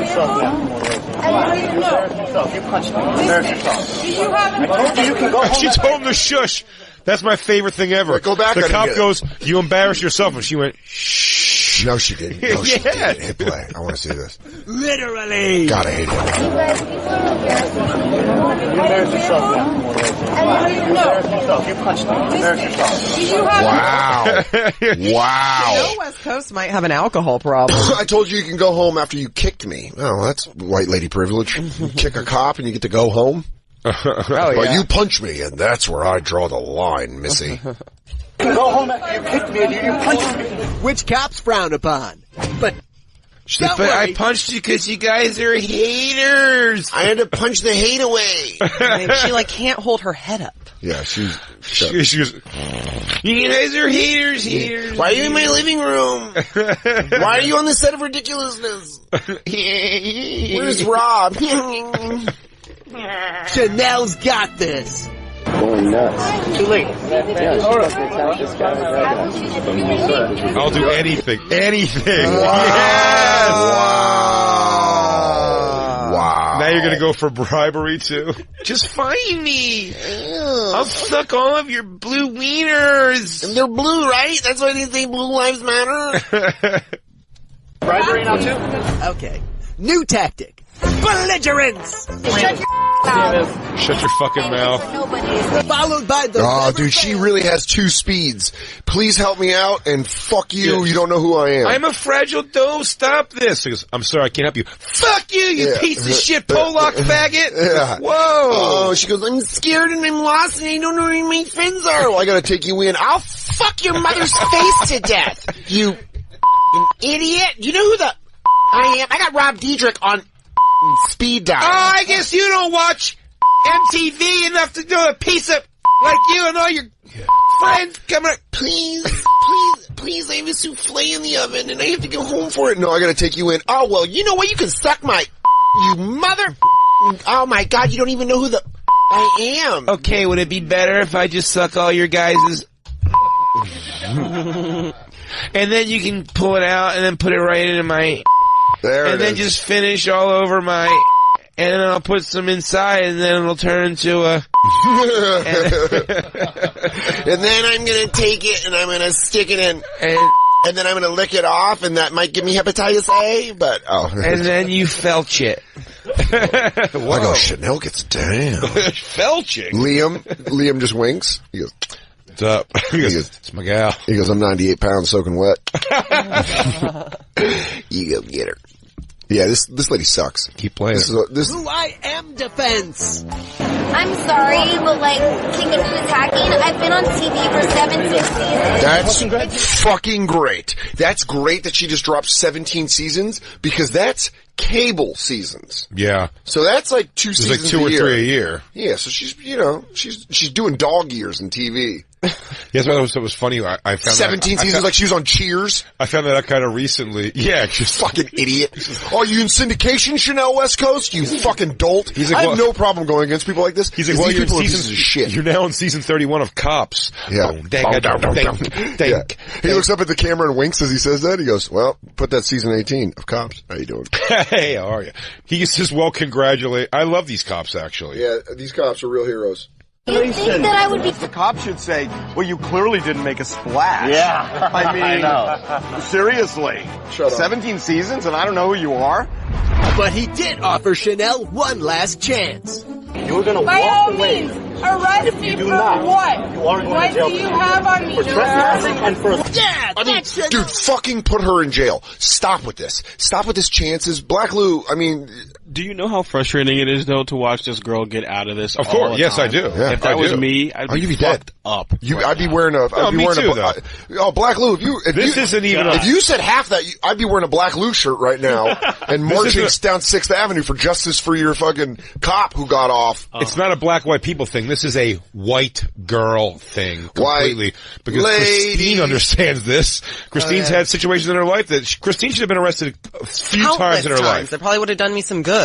yourself,
You punched me. You embarrassed yourself.
Did you have
I told you can go home.
She told him to shush. That's my favorite thing ever.
Wait, go back.
The cop goes, you embarrassed yourself. And she went, shh.
No, she didn't. No, she didn't. Hit play. I want to see this.
Literally.
God, I hate it.
You guys, people are embarrassing.
You embarrassed yourself. You embarrassed yourself. You punched me. You embarrassed yourself.
Did you have
Wow.
Chanel West Coast might have an alcohol problem.
I told you can go home after you kicked me. Oh, that's white lady privilege. You kick a cop and you get to go home?
Oh,
But
yeah.
you punch me, and that's where I draw the line, missy.
Go home after you kicked me and you punched me.
Which cops frown upon. But
But I punched you because you guys are haters.
I had to punch the hate away.
She like can't hold her head up.
Yeah, she was.
You guys are haters. Why are you in my living room? Why are you on the set of Ridiculousness? Where's Rob?
Chanel's got this.
Going nuts. Too late.
I'll do anything. Anything.
Wow.
Yes.
Wow.
Now you're gonna go for bribery too? Just find me. I'll suck all of your blue wieners.
And they're blue, right? That's why they say Blue Lives Matter.
Bribery now too?
Okay. New tactic. Belligerence!
Shut your fucking mouth.
Followed by the...
Oh, dude, she really has two speeds. Please help me out, and fuck you, you don't know who I am.
I'm a fragile dough, stop this. He goes, I'm sorry, I can't help you. Fuck you, you piece of shit Polak faggot.
Yeah.
Whoa.
Oh, she goes, I'm scared and I'm lost and I don't know where my friends are.
I gotta take you in.
I'll fuck your mother's face to death, you idiot. You know who the I am? I got Rob Diedrich on speed dial.
Oh, I guess you don't watch MTV enough to do a piece of like you and all your friends coming.
Please, I have a souffle in the oven and I have to go home for it.
No, I gotta take you in.
Oh, well, you know what? You can suck my, you mother. Oh my God, you don't even know who the I am.
Okay, would it be better if I just suck all your guys'? And then you can pull it out and then put it right into my... and then just finish all over my, and then I'll put some inside, and then it'll turn into a.
And then I'm gonna take it and I'm gonna stick it in, and then I'm gonna lick it off, and that might give me hepatitis A. But
and then you felch it.
I go, Chanel gets down.
Felching.
Liam just winks. He goes,
"What's up?" He goes, "It's my gal."
He goes, "I'm 98 pounds soaking wet." You go get her. Yeah, this lady sucks.
Keep playing.
This
Who I am defense.
I'm sorry, but like, King of Who's Hacking, I've been on TV for 17 seasons.
That's fucking great. That's great that she just dropped 17 seasons because that's cable seasons.
Yeah.
So that's like two
There's
seasons
like 2 or 3 a year.
Yeah, so she's doing dog years in TV.
Yes, what was funny. I found
17 seasons like she was on Cheers.
I found that out kind of recently. Yeah,
she's fucking idiot. Oh, you in syndication, Chanel West Coast? You fucking dolt.
He's like,
I have no problem going against people like this.
He's like, well, you're in season shit. You're now in season 31 of Cops.
Yeah.
Yeah.
He looks up at the camera and winks as he says that. He goes, well, put that season 18 of Cops. How you doing?
Hey, how are you? He says, well, congratulate. I love these cops, actually.
Yeah, these cops are real heroes.
You think that I would be...
The cop should say, well, you clearly didn't make a splash.
Yeah.
I mean,
I know.
Seriously.
Shut up.
17 seasons and I don't know who you are?
But he did offer Chanel one last chance.
You were gonna
by
walk
all
away.
means, arrest me for what?
You are going
what
to jail
do you have on me,
for trespassing and for...
Yeah,
I mean, dude, fucking put her in jail. Stop with this. Stop with this chances. Black Lou, I mean...
Do you know how frustrating it is, though, to watch this girl get out of this?
Of course, yes, I do.
Yeah,
if that was me, I'd be
fucked
up.
I'd be wearing a. Oh, Black Lou, if you said half that, I'd be wearing a Black Lou shirt right now and marching down 6th Avenue for justice for your fucking cop who got off.
It's not a black white people thing. This is a white girl thing completely. Because Christine understands this. Christine's had situations in her life that Christine should have been arrested a few times in her life.
That probably would have done me some good.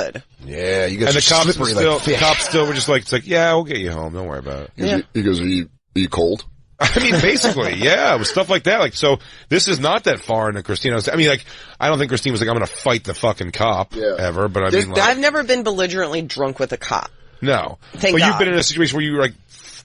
Yeah, you guys
and
are slippery like fish.
Cops still were just like, it's like, yeah, we'll get you home. Don't worry about it.
He goes, are you cold?
I mean, basically, yeah, it was stuff like that. Like, so this is not that far into Christine. I mean, like, I don't think Christine was like, I'm going to fight the fucking cop ever. But I mean, like,
I've never been belligerently drunk with a cop.
No,
Thank
but
God.
You've been in a situation where you were like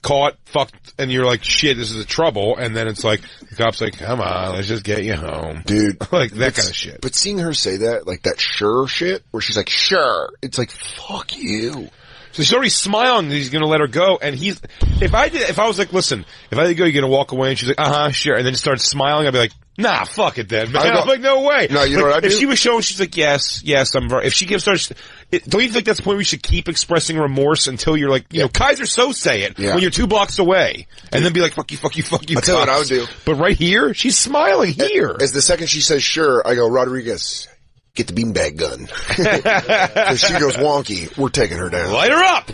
caught, fucked, and you're like, shit, this is a trouble. And then it's like the cop's like, come on, let's just get you home,
dude.
Like that kind of shit.
But seeing her say that, like that sure shit, where she's like, sure, it's like, fuck you.
So she's already smiling that he's going to let her go. And if I was like, listen, if I let you go, you're going to walk away. And she's like, sure. And then starts smiling. I'd be like, Nah, fuck it then, man. I'm like, no way.
No, you know what I do?
If she was showing, she's like, yes, I'm right. If she gives her, don't you think that's the point we should keep expressing remorse until you're like, you know, Kaiser So say it when you're 2 blocks away, and then be like, fuck you.
I'll tell you what I would do.
But right here, she's smiling here.
As the second she says sure, I go, Rodriguez, get the beanbag gun. If she goes wonky, we're taking her down.
Light her up.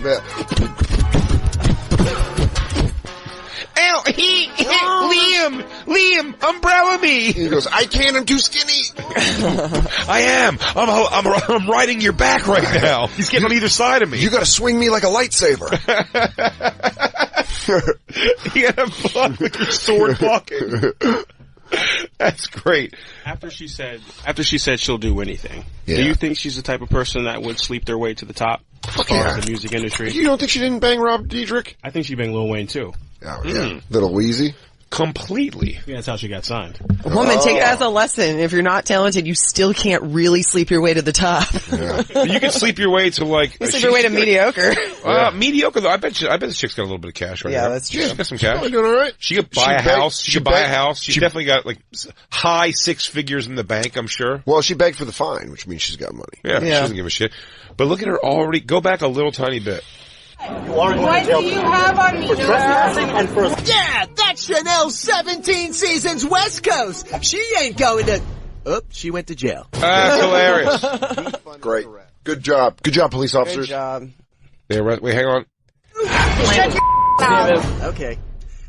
Liam, umbrella me.
He goes, I can't, I'm too skinny.
I am. I'm riding your back right now. He's getting on either side of me.
You gotta swing me like a lightsaber.
He had a block with your sword walking. That's great.
After she said she'll do anything.
Yeah.
Do you think she's the type of person that would sleep their way to the top as far as the music industry?
You don't think she didn't bang Rob Diedrich?
I think she banged Lil Wayne too.
Oh, yeah. Little Wheezy.
Completely.
Yeah, that's how she got signed.
Woman, take that as a lesson. If you're not talented, you still can't really sleep your way to the top.
Yeah.
You can sleep your way to like...
You sleep your way to mediocre.
Mediocre though. I bet this chick's got a little bit of cash right now.
Yeah, that's true.
She's got some cash.
She's doing all right.
She could buy a house. She could buy a house. She's definitely got like high 6 figures in the bank, I'm sure.
Well, she begged for the fine, which means she's got money.
Yeah, she doesn't give a shit. But look at her already. Go back a little tiny bit.
What do you have on me,
Yeah, that's Chanel's 17 Seasons West Coast. She ain't going to... Oh, she went to jail.
That's hilarious.
Great. Good job. Good job, police officers.
Good job.
Yeah, wait, hang on.
Shut your mouth.
Okay.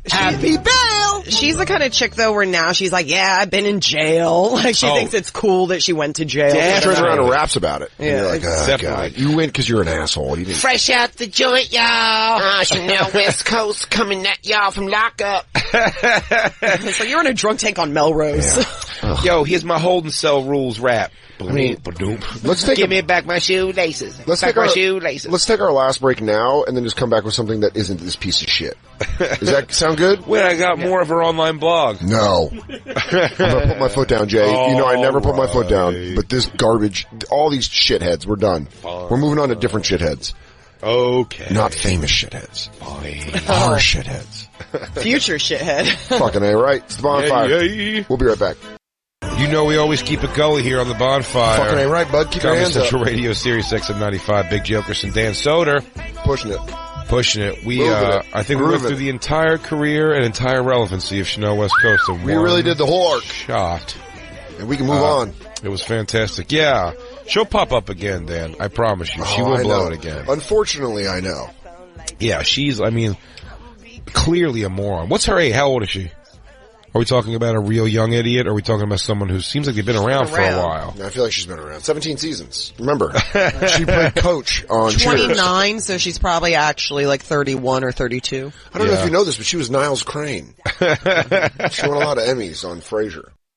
Happy bail!
She's the kind of chick, though, where now she's like, yeah, I've been in jail. Like, she thinks it's cool that she went to jail.
She turns around and raps about it.
Yeah.
And you're like, oh, God, you went because you're an asshole. You didn't.
Fresh out the joint, y'all. Chanel West Coast coming at y'all from lockup.
It's like you're in a drunk tank on Melrose.
Yeah. Yo, here's my holding cell rules rap.
I mean,
Give me back my shoelaces.
Let's take our last break now, and then just come back with something that isn't this piece of shit. Does that sound good?
Wait, I got more of her online blog.
No. I'm gonna put my foot down, Jay. You know I never put my foot down, but this garbage, all these shitheads, we're done. Fine. We're moving on to different shitheads.
Okay.
Not famous shitheads.
Fine.
Our shitheads.
Future shithead.
Fucking A, right? It's the Bonfire.
Yeah.
We'll be right back.
You know we always keep it gully here on the Bonfire.
Fucking A, right, bud? Keep your hands
Central
up.
Radio, Sirius XM 95, Big J Oakerson, Dan Soder.
Pushing it.
I think we went through the entire career and entire relevancy of Chanel West Coast.
We really did the whole arc.
Shot.
And we can move on.
It was fantastic. Yeah. She'll pop up again, Dan. I promise you. She will blow it again.
Unfortunately, I know.
Yeah, she's, clearly a moron. What's her age? How old is she? Are we talking about a real young idiot, or are we talking about someone who seems like they've been around for a while?
I feel like she's been around. 17 seasons. Remember, she played Coach on
29,
Cheers.
so she's probably actually like 31 or 32.
I don't know if you know this, but she was Niles Crane. She won a lot of Emmys on Frasier.